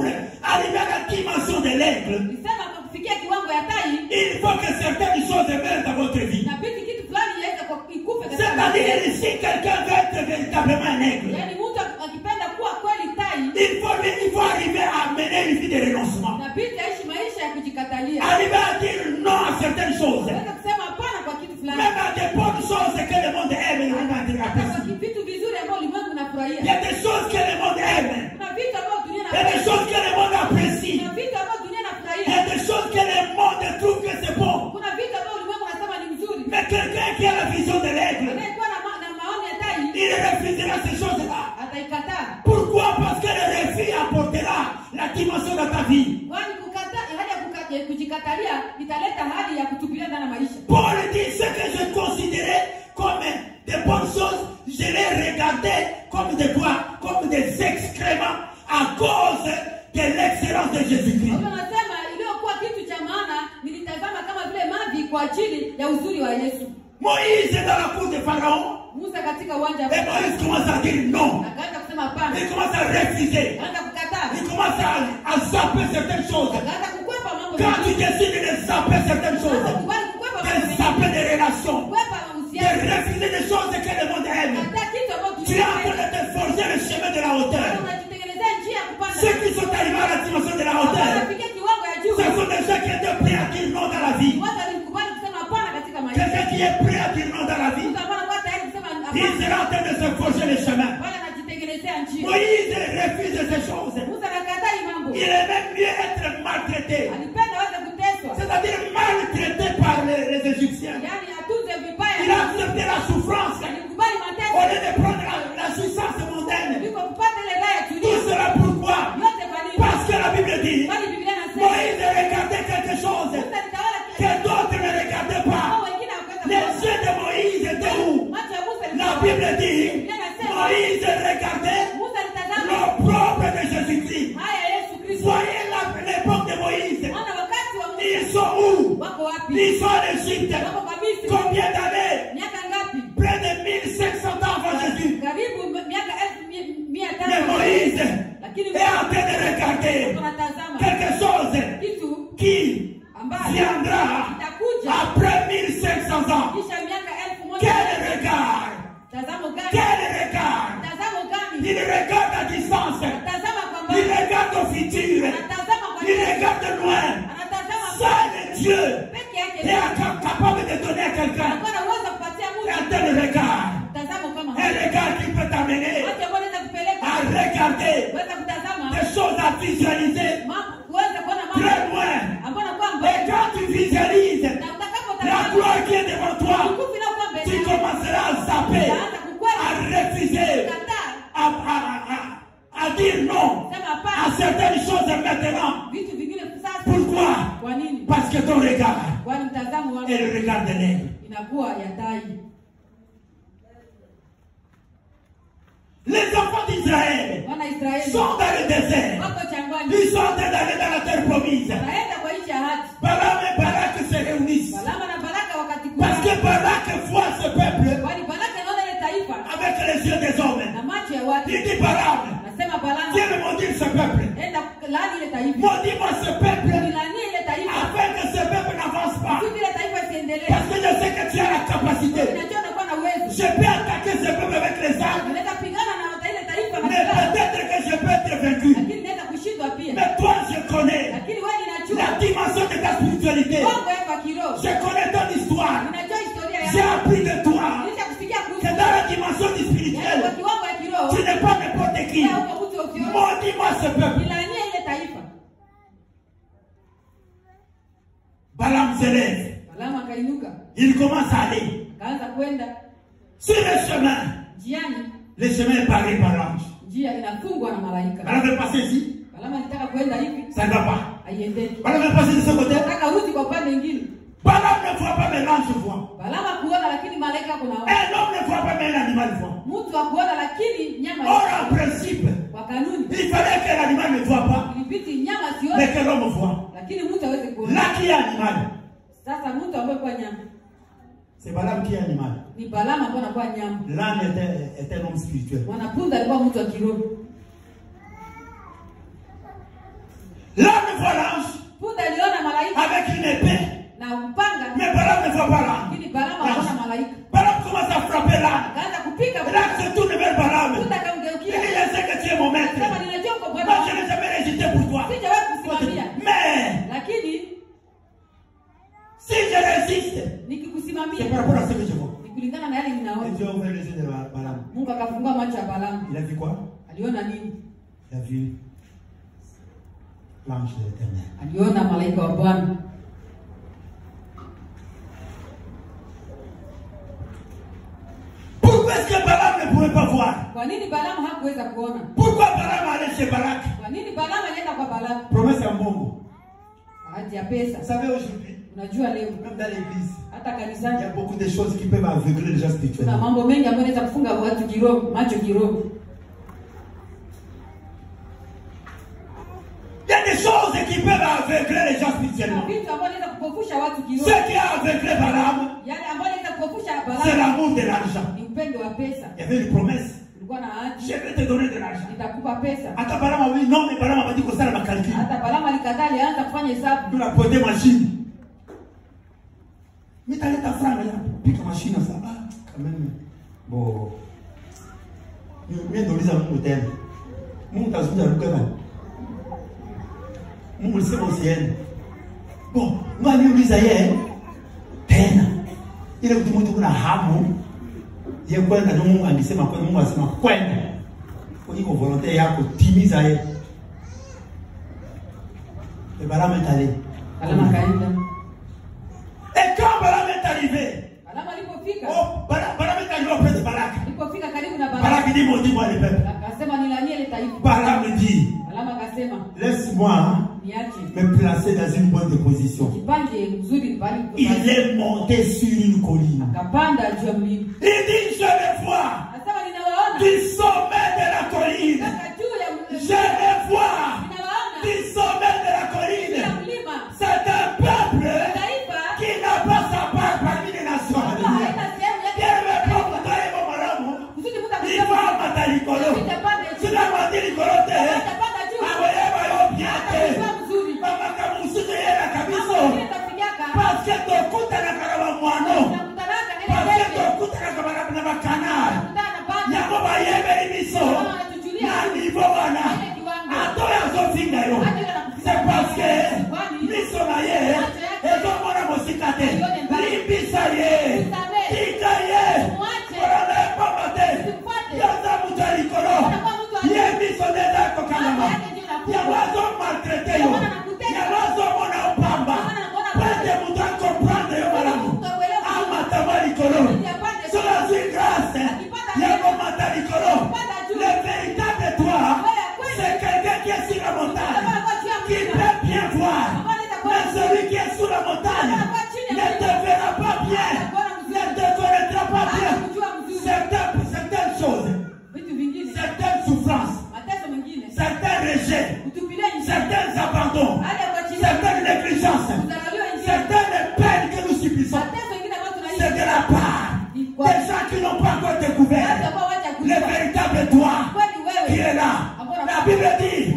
arriver à la dimension de l'aigle, Nisema kwa kufikia kiwango ya tai, il faut que certaines choses meurent dans votre vie. inabidi kitu fulani iweze kwa ikufe katika. C'est-à-dire, si quelqu'un veut être véritablement un aigle, Yaani mtu akipenda kuwa kweli tai, il faut arriver à mener une vie de renoncement. inabidi aishi maisha ya kujikatalia. Arriver à dire non à certaines choses. Unaweza kusema hapana kwa kitu fulani. Même à des bonnes choses que le monde aime, il va dire Kwa apprécie. vitu vizuri ambavyo ulimwengu unafurahia. Il y a des choses que le monde aime. Kuna vitu ambavyo dunia Il y a des choses que le monde apprécie. Kuna vitu ambavyo dunia Il y inafurahia. a des choses que le monde trouve que c'est bon. Kuna vitu ambavyo ulimwengu unasema ni mzuri. Mais quelqu'un qui a la vision de l'aigle, Anayekuwa na maoni ya tai, il refusera ces choses-là. ataikataa. Pourquoi? Parce que le refus apportera la dimension de ta vie. Kwani kukataa, hali ya kujikatalia italeta hali ya kutupilia ndani maisha. Paul dit ce que je considérais comme des bonnes choses, je les regardais comme des quoi? Comme des excréments à cause de l'excellence de Jésus-Christ. Anasema iliyokuwa kitu cha maana nilitazama kama vile mavi kwa ajili ya uzuri wa Yesu. Moïse est dans la cour de Pharaon. Musa katika uwanja Et Moïse commence à dire non. akaanza kusema hapana. Il commence à refuser. Il commence à zapper certaines choses. Quand tu décides de zapper certaines choses, de zapper des relations, de refuser des choses que le monde aime, tu es en train de te forger le chemin de la hauteur. Ceux qui sont arrivés à la dimension de la hauteur, ce sont des gens qui étaient prêts à dire non dans la vie. Quelqu'un qui est prêt à dire non dans la vie, il sera en train de se forger le chemin. Moïse refuse ces choses. Il est même mieux être maltraité. C'est-à-dire maltraité par les Égyptiens. Il a accepté la souffrance au lieu de prendre la jouissance mondaine. Tout cela pourquoi? Parce que la Bible dit Moïse regardait quelque chose que d'autres ne regardaient pas. Les yeux de Moïse étaient où? La Bible dit Moïse regardait l'opprobre de Jésus-Christ. Voyez l'époque de Moïse. Ils sont où? Ils sont en Égypte. Combien d'années? Près de 1500 ans avant Jésus. Mais Moïse est en train de regarder quelque chose qui viendra après 1500 ans. Quel regard! Quel regard! Il regarde à distance. Il regarde au futur. Il regarde loin. Seul Dieu est capable de donner à quelqu'un un tel regard. Un regard qui peut t'amener à regarder des choses à visualiser très loin. Et quand tu visualises la gloire qui est devant toi, tu commenceras à zapper, à refuser, à dire non à certaines choses maintenant. Pourquoi? Parce que ton regard est le regard de l'aigle. Les enfants d'Israël sont dans le désert. Ils sont en train d'aller dans la terre promise. Balaam et Balak se réunissent. Parce que Balak voit ce peuple avec les yeux des hommes. Il dit Balaam, viens me maudire ce peuple. Maudis-moi ce peuple afin que ce peuple n'avance pas. Parce que je sais que tu as la capacité. Je peux attaquer ce peuple avec les armes. Mais peut-être que je peux être vaincu. Mais toi, je connais la dimension de ta spiritualité. Je connais ton histoire. J'ai appris de toi que dans la dimension du spirituel, tu n'es pas n'importe qui. Maudis-moi ce peuple. Balaam se lève. Il commence à aller sur le chemin. Le chemin est barré par l'ange. Balaam veut passer ici. Ça ne va pas. Balaam veut passer de ce côté. Balaam ne voit pas, mais l'ange voit. Un homme ne voit pas, mais l'animal voit. Or, en principe, il fallait que l'animal ne voit pas, mais que l'homme voit. Là qui est animal, c'est Balaam qui est animal. L'âne est un homme spirituel. L'âne voit l'ange avec une épée. Mais Balaam ne voit pas l'âne. Balaam commence à frapper l'âne. L'âne se tourne vers Balaam. Il dit, je sais que tu es mon maître. Moi, je n'ai jamais résisté pour toi. Mais si je résiste, c'est par rapport à ce que je vois. Et Dieu a ouvert les yeux de Balaam. Il a vu quoi? Il a vu l'ange de l'Éternel. Pourquoi est-ce que Balaam ne pouvait pas voir? Pourquoi Balaam allait chez Balak? Promesse à Mbongo. Vous savez aujourd'hui, même dans l'église, il y a beaucoup de choses qui peuvent aveugler les gens spirituellement. Il y a des choses qui peuvent aveugler les gens spirituellement. Ce qui a aveuglé Balaam, c'est l'amour de l'argent. Il y avait une promesse. ulikuwa na ahadi, je vais te donner de l'argent. nitakupa pesa. Hata Balama oui, non, mais Balama va dire que ça la calcul. Hata Balama alikataa, alianza kufanya hesabu. Nous la pote machine. Mais t'as ta franga là, pique machine ça. Ah, quand même. Bon. Mais dans les amours thème. Mon tas de l'occasion. Mon c'est océan. Bon, moi lui Isaïe. Tena. Ile mtu kuna hamu. Yeye kwenda na Mungu angesema kwa Mungu asema kwenda. Kwa hiyo volonté yako timiza yeye. Et Balama est allé. Balama kaenda. Et quand Balama est arrivé, Balama alipofika, Balama est arrivé auprès de Balak. alipofika karibu na Balak. Balak dit maudis-moi le peuple. Akasema nilanie ile taifa. Balak dit, Balama akasema, laisse-moi niache me placer dans une bonne position. kipange mzuri pale. Il est monté sur une colline. Akapanda juu ya mlima. Il dit, je les vois Akasema ninawaona du sommet de la colline. kaka juu ya Je les vois ninawaona du sommet de la juu colline. ya mlima. C'est un peuple Taifa qui n'a pas sa part parmi les nations. haina sehemu Il yake. ne veut pas vous donner mon malamu. Kusudi mtu Il va akisema mater l'icolo. nitapanda juu. Si la mater l'icolo, Nitapanda juu. envoyez moi au bien. Atakuwa mzuri. Mama kamusuze yela kabiso. Ile tafinyaka. Parce que tokuta na karaba mwano. Tunakutanaka na ile Parce que debe. tokuta na karaba na bakanara. Tunakutana na banda. Yako bayebe ibiso. Kama wanatujulia. Na niveau wana. Ile kiwango. Ato ya zofinga yo. Hata ile nakufika. C'est parce que Kwani miso na ye. Ezo mwana mosikate. Limbisa ye. Usabe. Tika ye. Mwache. Korona ye pamate. Usimfuate. Yaza mutarikolo. Anakuwa mtu aliye. Ye miso neza kokanama. Yake ndio inakuwa. Ya wazo maltraite yo. Ya wazo mona opamba. Pende muta comprendre yo malamu. Ama tabarikolo. Cela c'est grâce. Yako matarikolo. Le véritable toi, c'est quelqu'un qui est sur la montagne, qui peut bien voir. Mais celui qui est sous la montagne ne te verra pas bien, ne te connaîtra pas bien. Certaines choses, Vitu vingine. certaines souffrances, Mateso mengine. certains rejets, Kutupilia nje. certains abandons, Hali ya kuachilia. certaines négligences, Kudharauliwa nje. certaines peines que nous subissons, Mateso mengine ambayo tunaishi. c'est de la part des gens qui n'ont pas encore découvert Watu ambao hawajakujua. le véritable toi Kweli wewe. qui est là. La Bible dit,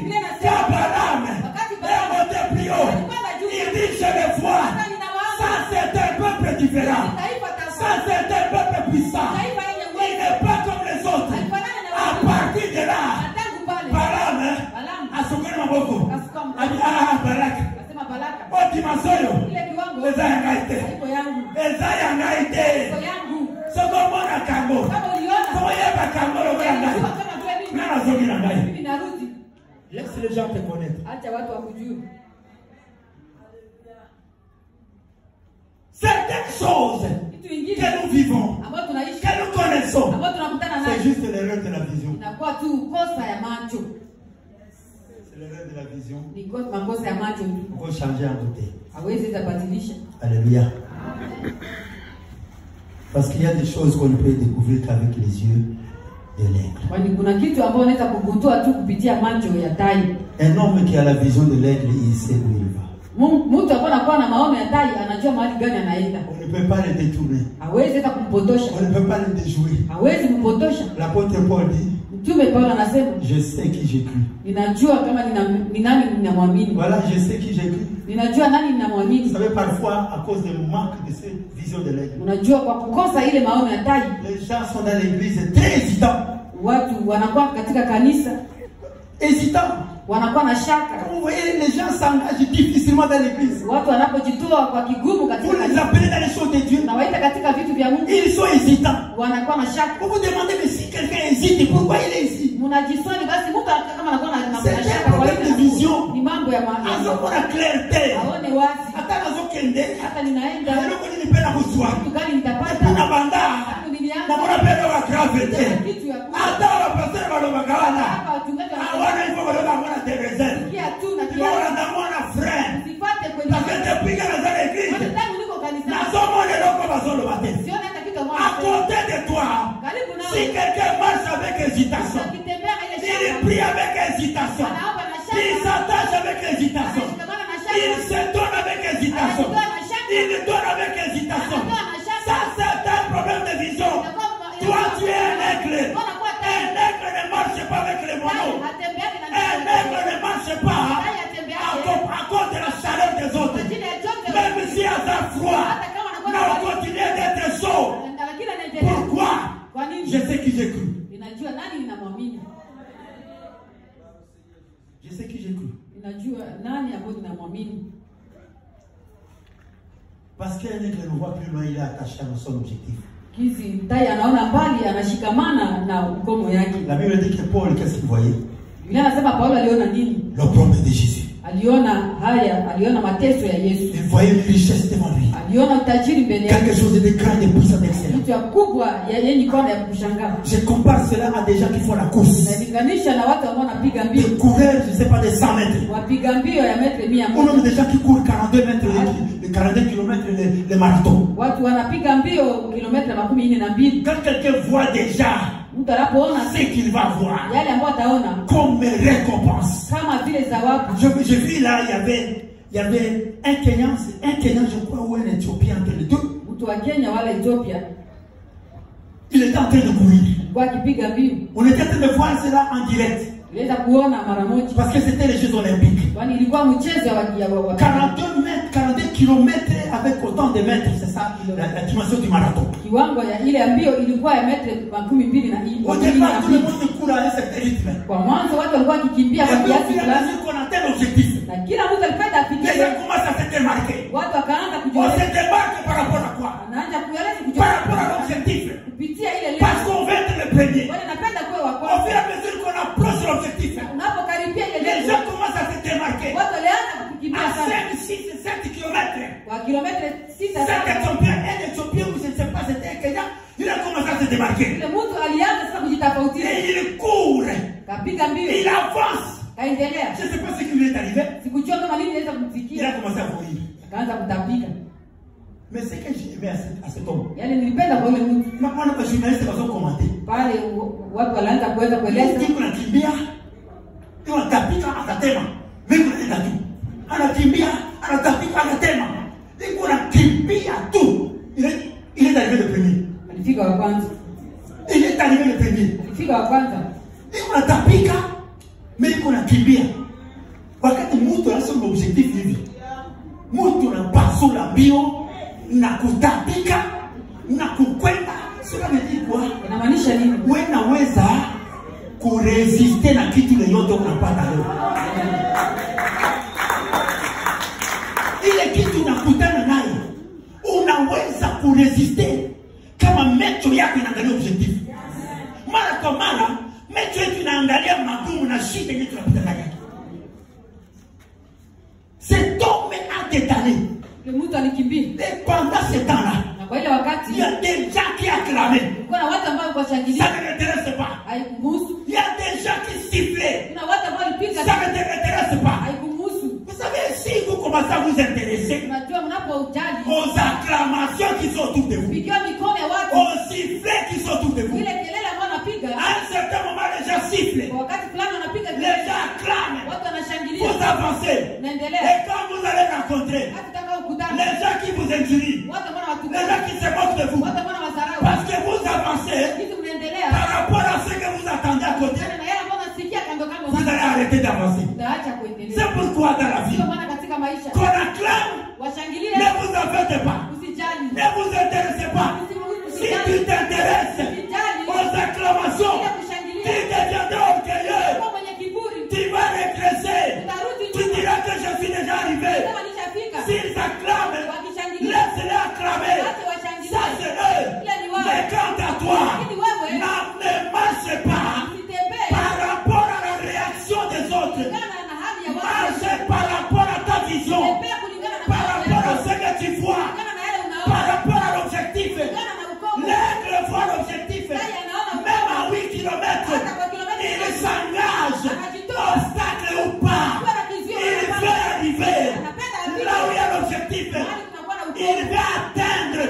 Abraham est monté plus haut. Il dit, je le vois. Ça, c'est un peuple différent. Ça, c'est un peuple puissant. Il n'est pas comme les autres. À partir de là, Balaam, a souffert mon beaucoup. A dit, ah, Barak. Nasema Balaka. Oh, tu m'as sauvé. Ile kiwango. Les ayangaïté. Haiko yangu. Les ayangaïté. Haiko yangu. C'est comme mon akango. Kama uliona. Comment il y a un kango, le Unajua grand kama vile mimi. Nana zogi nangai. Mimi narudi. Laisse les gens te connaître. Acha watu wakujue. Certaines choses Kitu kingine que nous vivons, ambayo tunaishi. que nous connaissons, Ambayo tunakutana c'est nayo. juste l'erreur de la vision. Inakuwa tu kosa ya macho. C'est l'erreur de la vision. Ni makosa ya macho. Il faut changer en beauté. Hawezi kubadilisha. Alléluia. Parce qu'il y a des choses qu'on ne peut découvrir qu'avec les yeux de l'aigle. Kwani kuna kitu ambacho unaweza kugundua tu kupitia macho ya tai. Un homme qui a la vision de l'aigle, il sait où il va. Mtu ambaye anakuwa na maono ya tai anajua mahali gani anaenda. On ne peut pas le détourner. Hawezi hata kumpotosha. On ne peut pas le déjouer. Hawezi kumpotosha. L'apôtre Paul dit, Mtume Paulo anasema, je sais qui j'ai cru. ninajua kama ni nani ninamwamini. Voilà, je sais qui j'ai cru. Ninajua nani Vous ninamwamini. savez, parfois, à cause du manque de cette vision de l'aigle, Unajua kwa kukosa ile maono ya tai, les gens sont dans l'église très hésitants. watu wanakuwa katika kanisa Hésitants. wanakuwa na shaka. Vous voyez, les gens s'engagent difficilement dans l'église. Watu wanapojitoa kwa kigumu katika Vous les kanisa, appelez dans les choses de Dieu. nawaita katika vitu vya Mungu, Ils sont hésitants. wanakuwa na shaka. Vous vous demandez, mais si quelqu'un hésite, pourquoi il est ici? Mnajiswali basi Mungu kama anakuwa na C'est un shaka kwa problème de vision. ni mambo ya maana. Azoko na clarté. Aone wazi. Hata nazokende. Hata ninaenda Lelo kuni nipenda kuswa. kitu gani nitapata? Kuna banda. Hapo nilianza. Na mwana pendo wa gravité. Kitu ya kuwa. Hata wa pastor wa bagawana. Hapa wachungaji Hawana hivyo wala mwana Teresa. kia tu na Ndio kia. wana mwana friend. Usipate kwenye. Takete piga na zale église. Tangu niko kanisa. Na somo le loko bazolo bate. Siona hata kitu À moja. côté de toi. Karibu nao. Si quelqu'un marche avec hésitation. Akitembea ile Il shaka. prie avec hésitation. Anaomba na Il shaka. s'attache avec hésitation. Anashikamana na Il shaka. se donne avec hésitation. Il donne avec hésitation. Ça, c'est un problème de vision. Toi, tu es un aigle. Un aigle Ninajua nani ambaye ninamwamini. Parce qu'un aigle ne voit plus loin, il est attaché à son objectif. Kizi tai anaona mbali, anashikamana na ukomo yake. La Bible dit que Paul, qu'est-ce qu'il voyait? Biblia inasema Paulo aliona nini? L'opprobre de Jésus. Aliona haya, aliona mateso ya Yesu. Il voyait une richesse devant lui. Aliona utajiri mbele yake. Quelque chose de grand, de puissant, d'excellent. Kitu ya kubwa yenye kona ya kushangaa. Je compare cela à des gens qui font la course. Nalinganisha na watu ambao wanapiga mbio. Des coureurs, je ne sais pas, de 100 mètres. Wapiga mbio ya metri 100. Ou même des gens qui courent 42 mètres, les 42 km, les marathons. Watu wanapiga mbio kilomita 42. Quand quelqu'un voit déjà mtu anapoona ce qu'il va voir yale ambayo ataona comme récompense. Kama vile zawabu. J'ai vu là, il y avait un Kenyan, je crois, ou un Éthiopien entre les deux. Mtu wa Kenya wala Ethiopia. Il était en train de courir. Kwa kipiga mbio. On était en train de voir cela en direct. Parce que c'était les Jeux Olympiques. 42 mètres, 42 kilomètres avec autant de mètres, c'est ça la dimension du marathon. Au départ, tout le monde court à un certain rythme. Et puis, qu'on atteint l'objectif. Les gens commencent à se démarquer. On se démarque par rapport à quoi? Par rapport à l'objectif. Parce qu'on veut être le premier. Au fur et à mesure qu'on approche l'objectif, les gens commencent à se démarquer. À 5, 6, 7 kilomètres. Cet Éthiopien, un Éthiopien, ou je ne sais pas, c'était un Kenyan, il a commencé à se démarquer. Et il court. Il avance. Je ne sais pas ce qui lui est arrivé. Il a commencé à courir. Mais c'est que j'ai aimé à cet homme. Maintenant, les journalistes vont commenter. Il dit qu'on a kimbia, et on a tapika à la thème. Mais on a dit on a kimbia, on a tapika à la thème. Et qu'on a kimbia tout. Il est arrivé le premier. Il est arrivé le premier. Et on a tapika, mais qu'on a kimbia. Wakati mtu anasema objectif hivi. Mtu anapaswa la bio. Na kutapika na kukwenda, sio nini kwa inamaanisha nini? Wewe unaweza kuresiste na kitu yote unapata leo. Ile kitu unakutana nayo unaweza kuresiste kama macho yako inaangalia objectif. Mara kwa mara macho yetu inaangalia magumu na shida yenye tunapita nayo. Cet homme a détalé. Le mtu alikimbia. Et pendant ce temps-là, il y a des gens qui acclamaient. Ça ne m'intéresse pas. Il y a des gens qui sifflaient. Ça ne m'intéresse pas. Vous savez, si vous commencez à vous intéresser aux acclamations qui sont autour de vous, aux sifflets qui sont autour de vous, à un certain moment, les gens sifflent. Les gens acclament. Vous avancez. Et quand vous allez rencontrer les gens qui vous injurient, les gens qui se moquent de vous, parce que vous avancez par rapport à ce que vous attendez à côté, vous allez arrêter d'avancer. C'est pourquoi dans la vie, qu'on acclame, ne vous en faites pas, ne vous intéressez pas. Si tu t'intéresses aux acclamations, tu deviendras orgueilleux, tu vas régresser, tu diras que je suis déjà arrivé. S'ils acclament, laisse-les acclamer. Ça c'est eux. Mais quant à toi, ne marche pas par rapport à la réaction des autres. Marche par rapport à ta vision, par rapport à ce que tu vois, par rapport à l'objectif. L'aigle voit l'objectif. Même à 8 km, il s'engage, obstacle ou pas. Il veut arriver là où il y a l'objectif. Il va atteindre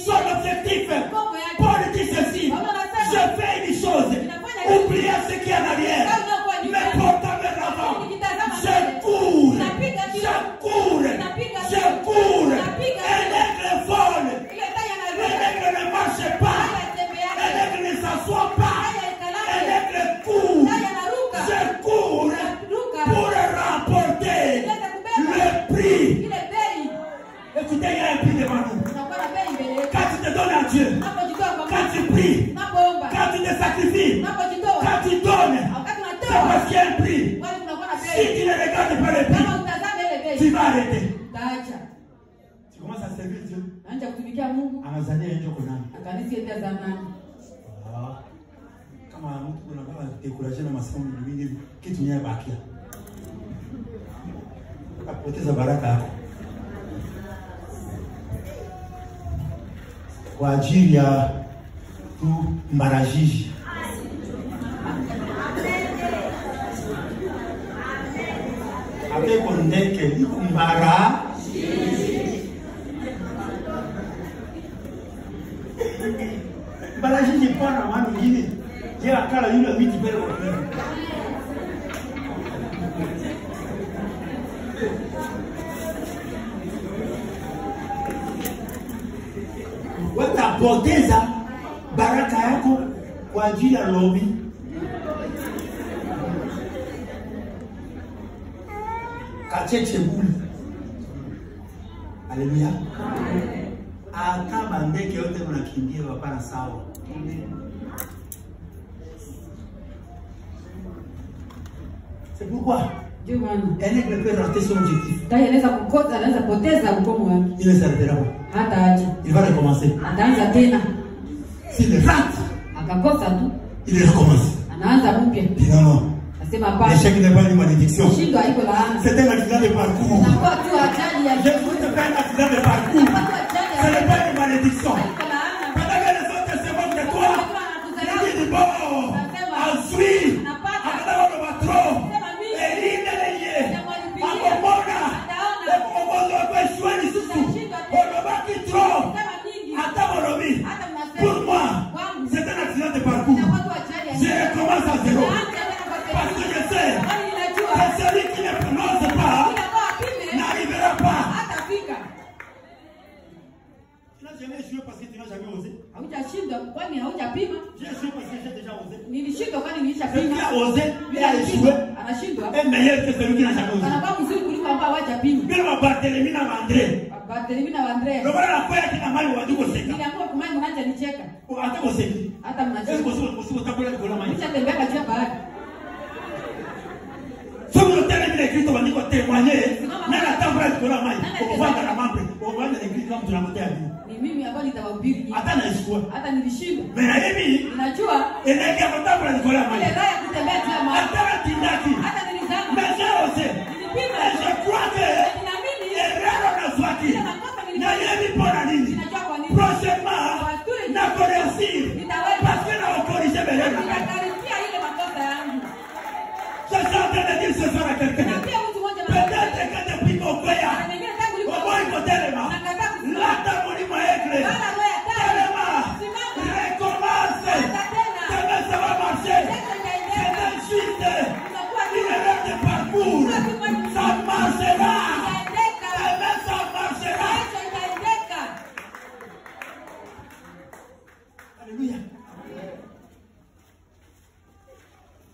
son objectif. Paul dit ceci: je fais une chose, oubliez ce qui est en arrière, mais portez vers l'avant. Je cours, je cours, je cours. Un aigle vole, un aigle ne marche pas, un aigle ne s'assoit pas, un aigle court. Je cours pour remporter le prix. Écoutez, il y a un prix devant nous. Quand tu te donnes à Dieu, quand tu pries, quand tu te sacrifies, quand tu donnes, c'est parce qu'il y a un prix. Si tu ne regardes pas les kama prix, utazame ile bei, tu vas arrêter. utaacha. Tu commences à servir Dieu. Anja kutumikia Mungu. Anazania nje kwa nani? Akanisi enda zamani. Kama mtu unataka dekuraje na masomo mingi kitu nyenye bakia. Apoteza baraka yako. Kwa ajili ya tu marajiji. Ape kondeke ni kumbara. Marajiji pana mwana mwingine. Je, akala yule miti pale kwa nini? Watapoteza baraka yako kwa ajili ya lobi. Kacheche buli. Haleluya. Hata bandeke yote mnakimbia hapana sawa. C'est pourquoi Ndio maana elle peut rater son objectif. tai anaweza kukosa, anaweza poteza ukomo wake. Il ne s'arrêtera pas. Hata aje. Il va recommencer. Ataanza tena. S'il rate, Akakosa tu, il recommence. anaanza mpya. Dis non, non. Nasema hapana. L'échec n'est pas une malédiction. Shindo haiko laana. C'est un accident de parcours. Inakuwa tu ajali ya Je vous te fais un accident de parcours. Inakuwa tu ajali Ce ya n'est pas une malédiction. haiko laana. Pendant que les autres se moquent de toi, il dit bon, ensuite, après on va trop. Et il est lié. À Pomona, et Pomona va échouer ici. On ne va plus trop. Attends mon ami. Pour moi, c'est un accident de parcours. Je recommence à zéro. Parce que je sais que celui qui ne prononce pas n'arrivera pas. Tu n'as jamais échoué parce que tu n'as jamais osé. Haujashindwa kwani haujapima? J'ai échoué parce que j'ai déjà osé. Nilishindwa kwani Celui qui nilishapima? a osé, il a échoué, Anashindwa. est meilleur que celui qui n'a jamais osé. Anakuwa mzuri kuliko ambao hawajapima. Bila Barthélemy na André. Barthélemy na Andrea. Ndio maana nakwenda kina mali wajiko seka. Niliambiwa kumani mnaanza nicheka. Hata koseki. Hata mnacheka. Usiku tabula kwa mali. Nishatembea juu ya bahari. Somo tena vile Kristo waniko témoigner. Nani atabula kwa mali. Kufanya na mambo. Kwa maana Kristo kama tunamotea hivi. Ni mimi ambao nitawahubiri. Hata na ishukua. Hata nilishindwa. Mais na mimi Ninajua inaingia tabula kwa mali. ile raha ya kutembea juu ya maji. Hata tindaki. Hata nilizama. Mais j'ai osé. Nilipima. Et je crois que Ninaamini. erreur na swaki. Na yeye pona nini? Ninajua kwa nini. Prochainement, na réussir. Parce que nous avons corrigé mes erreurs. Nitakaribia ile makosa yangu. Je suis en train de dire ce soir à quelqu'un. Na pia mtu mmoja Peut-être que depuis qu'on fait, na nyingine tangu au moins il faut tellement. Là, t'as mon limo éclairé. Tellement. Recommence. Demain, ça va marcher. C'est un chute. Une erreur de parcours. Ça marchera. Demain, ça marchera. Alléluia.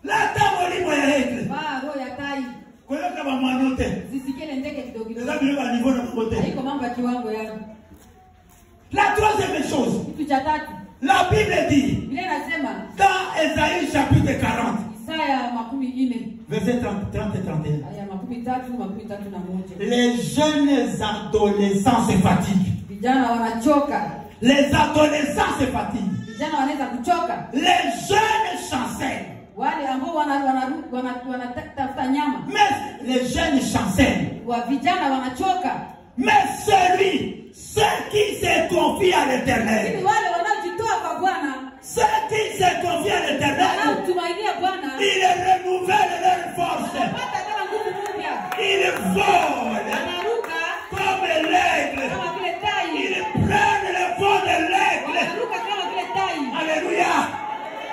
Là, t'as mon limo éclairé. Ba roho ya tai. Kwa hiyo kama mwanote. Zisikie ile ndege kidogo kidogo. Ndio vile wa niveau na kote. Haiko mambo ya kiwango yangu. La troisième chose, Kitu cha tatu. la Bible dit Biblia inasema dans Ésaïe chapitre 40, Isaya 40 verset 30 et 31. aya 33 Les jeunes adolescents se fatiguent. vijana wanachoka. Les adolescents se fatiguent. Vijana wanaweza kuchoka. Les jeunes chancellent. Wale ambao wanatafuta nyama. Mais les jeunes chancellent. Wa vijana wanachoka. Mais ceux qui se confient à l'Éternel, Lakini wale wanaojitoa kwa Bwana, ceux qui se confient à l'Éternel, wanaotumainia Bwana, ils renouvellent leur force. wanapata kama nguvu mpya. Ils volent Wanaruka comme l'aigle. kama vile tai. Ils prennent le vol de l'aigle. Wanaruka kama vile tai. Alléluia.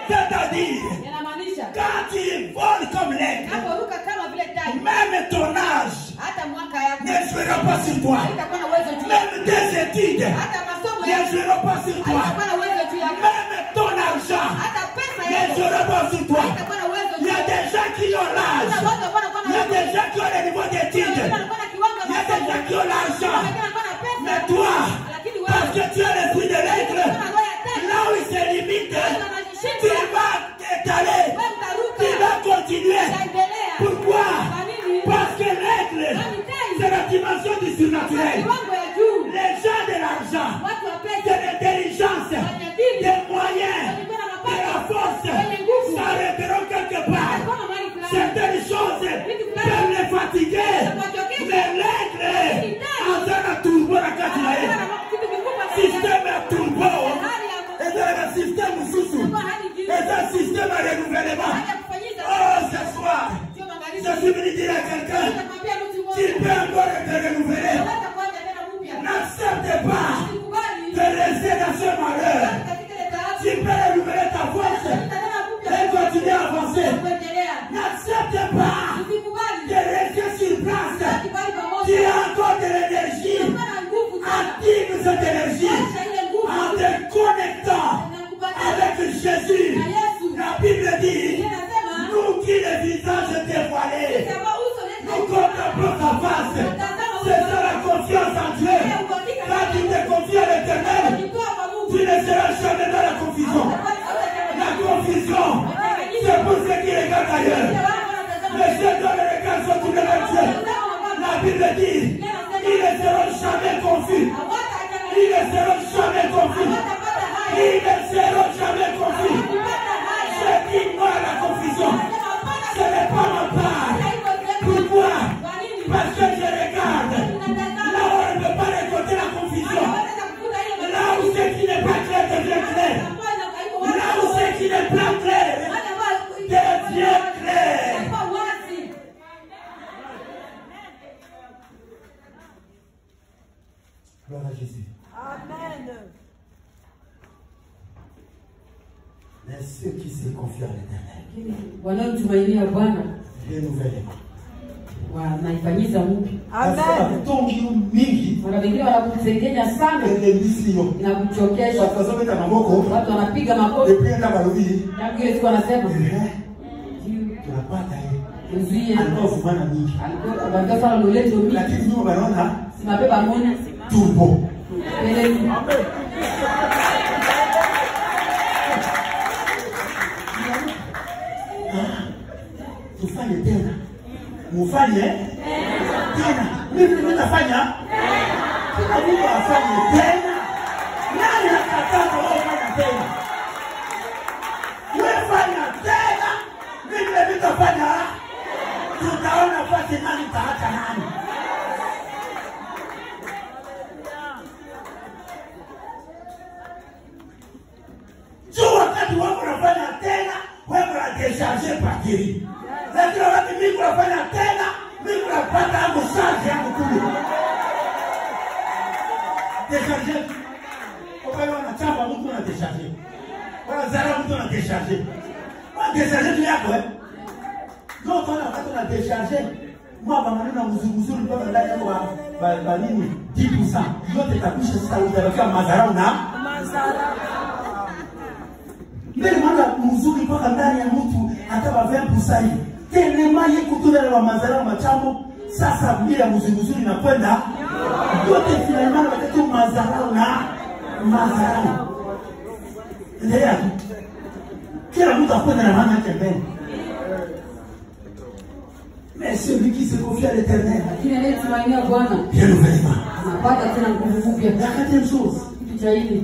C'est-à-dire, Yanamaanisha quand tu voles comme l'aigle, unaporuka kama vile tai, même ton âge hata mwaka yako ne jouera pas sur toi. haitakuwa na uwezo juu yako. Même tes études Hata masomo ne yako joueront pas sur toi. haitakuwa na uwezo juu yako. Même ton argent Hata pesa ne yako jouera pas sur toi. haitakuwa na uwezo Il juu y a yako. des gens qui ont l'âge. Kuna watu ambao wanakuwa Il y a na des gens qui ont le niveau d'études. wengine wanakuwa na kiwango Il y a cha des masomo. gens qui ont l'argent. Wengine wanakuwa na pesa. Mais toi, Lakini parce wewe que tu as l'esprit de l'aigle, kuna roho ya tai. là où il se limite, Watu tu wanajishinda. vas t'étaler. Wewe utaruka. Tu vas continuer. Utaendelea. Pourquoi? Kwa nini? renouvellement. Oh, ce soir, je suis venu dire à quelqu'un, tu peux encore te renouveler. N'accepte pas de rester dans ce malheur. Tu peux renouveler ta force et continuer à avancer. N'accepte pas de rester sur place. Tu as encore de l'énergie. Active cette énergie en te connectant avec Jésus. La Bible dit, nous qui le visage dévoilé, nous contemplons ta face. C'est ça la confiance en Dieu. Quand tu te confies à l'Éternel, tu ne seras jamais dans la confusion. La confusion, c'est pour ceux qui regardent ailleurs. Les jeunes dans le regard sont tournés vers Dieu. La Bible dit, ils ne seront jamais confus. Ils ne seront jamais confus. Ils ne seront jamais confus. Ceux qui voient la confusion, ce n'est pas ma part. Pourquoi? Parce que je regarde. Là où on ne peut pas récolter la confusion. Là où ce qui n'est pas clair devient clair. Là où ce qui n'est pas clair devient clair. Gloire à Jésus. Amen. Mais ceux qui se confient à l'Éternel, wanaotumainia Bwana renouvellement. wanaifanyiza mpya. Amen. Tongi mingi Kuna wengine wanakusengenya sana emisio. na kuchokesha. Watazameta na moko. Watu wanapiga makofi. Ependa balubi. Tangu Yesu wanasema tunapata hii. uzuie. Alikuwa fumana mingi. Alikuwa bandofa lolezo mingi. Lakini nyuma banaona Simabeba mona turbo. pelezi. Amen. Tufanye tena. Mufanye tena. Mimi nitafanya. Kila mtu afanye tena. Nani anataka wewe fanya tena? Wewe fanya tena. Mimi nitafanya. Tutaona basi nani taacha nani. Juu wakati wako unafanya tena, wewe unadesharge bateri. Lakini wakati mimi unafanya tena, mimi unapata hapo charge yangu kule. Desharge. Kwa hiyo wanachapa mtu na desharge. Wanazara mtu na desharge. Wa desharge tu yako Ndio kana wakati na desharge. Mwaba maneno mzuri mpaka ndani yako ba nini? Tipu sana. Yote takwisha sasa utabakia madharau na Mazarau. Mbele mwana mzuri mpaka ndani ya mtu hata bavempu sahi. Telema yeko tuna na mazara machambo sasa bila mzuri na kwenda yote finalement wakati mazara na mazara. Ndio. Kila mtu akwenda na maana yake mbele. Mais celui qui se confie à l'Éternel, Lakini anayetumainia Bwana renouvellement. anapata tena nguvu mpya. La quatrième chose, Kitu cha hili,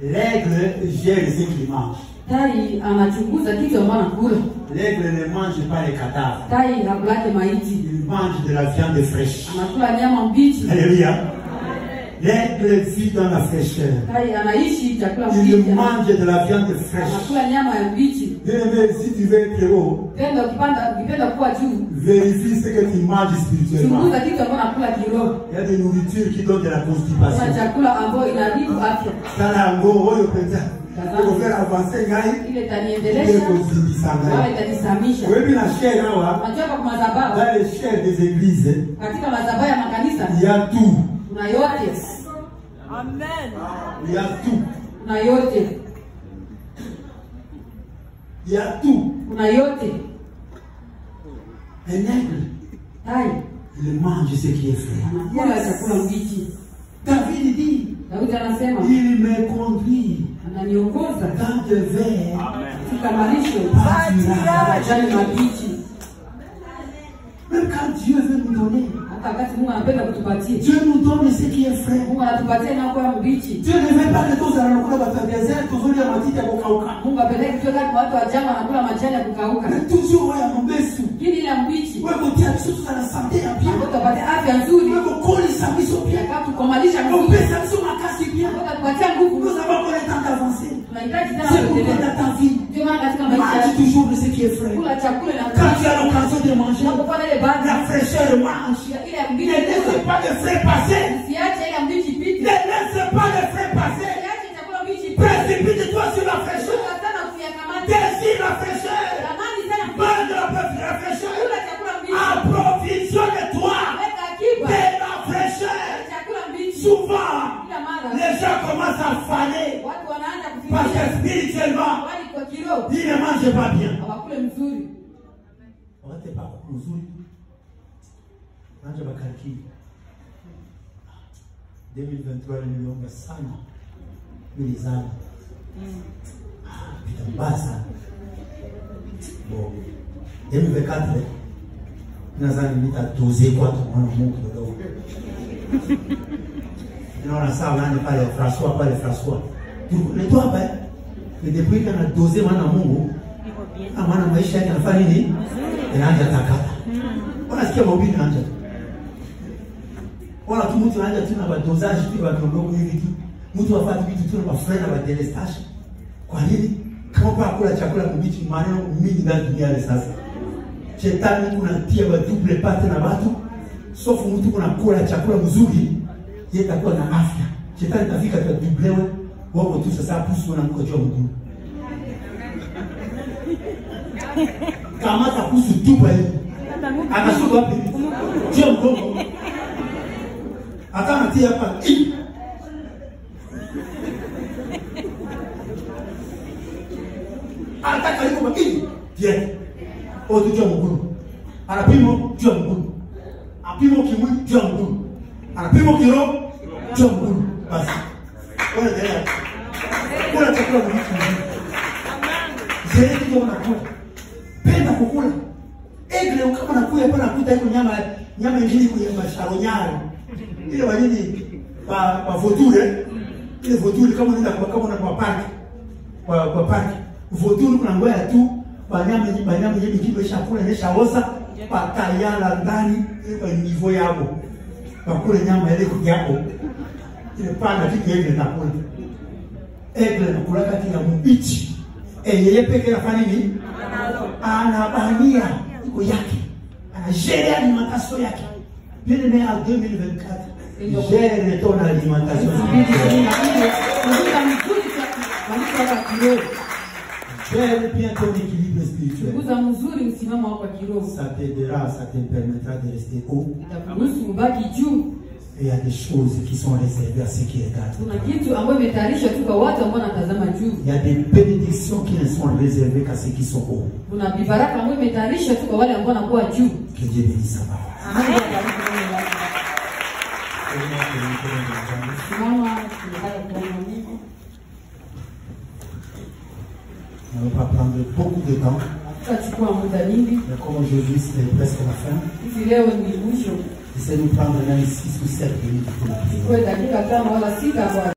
l'aigle gère ce qu'il mange. tai anachunguza kitu ambacho anakula. L'aigle ne mange pas les cadavres. Tai hakulake maiti, Il mange de la viande fraîche. anakula nyama mbichi. Alléluia. L'aigle vit dans la fraîcheur. Tai anaishi chakula Il mbichi, mange de la viande fraîche. anakula nyama ya mbichi. Bien-aimé, si tu veux être haut, Ukipenda kuwa juu, vérifie ce que tu manges spirituellement. chunguza kitu ambacho anakula kiroho. Il y a des nourritures qui donnent de la Kuna constipation. chakula ambayo inaharibu afya. Sana ngo oyo penza. Pour faire avancer ngai, Ile il itaniendelesha est constipation wala ngai. itanisamisha. Oui, la chair là, Unajua kwa madhabahu, dans les chairs des églises, katika madhabahu ya makanisa il y a tout. kuna yote, Amen. Il y a tout. kuna yote, Il y a tout. kuna yote. Un aigle, Tai il mange ce qui est frais. anakula chakula mbichi. David dit, Daudi anasema il me conduit ananiongoza dans de verts katika malisho ya pâturages. majani mabichi. Même quand Dieu veut nous donner, Hata wakati Mungu anapenda kutupatia, Dieu nous donne ce qui est frais. Mungu anatupatia inayokuwa mbichi. Dieu ne veut pas que tous allons dans le désert, tous les matins à Bokauka. Mungu apeleke tu kama watu wa jangwa wanakula majani ya kukauka. Mais toujours, ouais, à mon besou. Lakini ile mbichi Ouais, quand tu as tout ça, la santé à bien. utapata afya nzuri. Ouais, quand on les s'amuse au bien. Kama tukomalisha On nguvu, peut s'amuser ma casse bien. utatupatia nguvu. Nous avons pas le temps d'avancer. Tunahitaji tena C'est pourquoi kuendelea. dans ta vie, Ndio maana katika maisha mange yako toujours de ce chakula na Quand tu as l'occasion de manger, unapokuwa na ile bahati la fraîcheur mange. ile ya Ne mbichi, laisse pas le frais passer. usiache ile ya mbichi Ne ipite. laisse pas le frais passer. Usiache chakula mbichi ipite. Précipite-toi sur la fraîcheur. Shuka sana kuyakamata. Désire la fraîcheur. Tamani sana Mange la fraîcheur. kula chakula mbichi. Approvisionne-toi Weka akiba de la fraîcheur. chakula mbichi. Souvent, Kila mara les gens commencent à faner watu wanaanza parce que kufikiria spirituellement, wali kwa kiroho ils ne mangent pas bien. hawakule mzuri. Wakati pa mzuri, nanje bakaliki 2023 niliomba sana nilizana vitambasa bon 2024 nazani nitadoze kwa mwana Mungu kidogo. Naona sawa nani pale François le toi hapa ni depuis kana doze mwana Mungu maana maisha yake yanafanya nini? Yanaanza takata. Unasikia mahubiri yanaanza. Wala tu mtu anaanza tu na dosage tu wa kidogo hivi tu. Mtu afanye vitu tu na mafrena wa delestage. Kwa nini? Kama kwa kula chakula kibichi maneno mingi ndani dunia ya sasa. Shetani kunatia wa double pate na watu. Sauf mtu kuna kula chakula mzuri, yeye atakuwa na afya. Shetani tafika kwa dublewe, wao tu sasa pusu na mkojo mguu. Kama takusu tupa hivi. Anashuka wapi? Sio mgongo. Atanatia hapa. Ataka yuko makini. Je. Jua mguu. Anapimo jua mguu. Apimo kimwi jua mguu. Anapimo kilo jua mguu. Basi. Wewe ndio. Kuna chakula mzuri. Zile ndio unakula. Penda kukula. Egle kama nakuya hapa nakuta hiyo nyama nyingine kwenye masharonyaro. Ile wanyini pa voture. Ile voture kama unaenda kwa park. Kwa park. Voture kuna ngoya tu banyama yenye kibo chakula imeshaoza patayala ndani ile niveau yako. Bakule nyama ile yako. Ile panda kitu yeye nakula. Egle nakula kati ya mbichi. Yeye peke yafanya nini? Anabania iko yake. Anagere alimentation yake. Bien aimé en 2024. Gère ton alimentation. Gère bien ton équilibre spirituel. Ça t'aidera, ça te permettra de rester haut. Et il y a des choses qui sont réservées à ceux qui regardent. Il y a des bénédictions qui ne sont réservées qu'à ceux qui sont hauts. Que Dieu bénisse sa parole. On ne va pas prendre beaucoup de temps. Mais comme aujourd'hui c'est presque la fin, essayez de nous prendre même 6 ou 7 minutes pour la prière.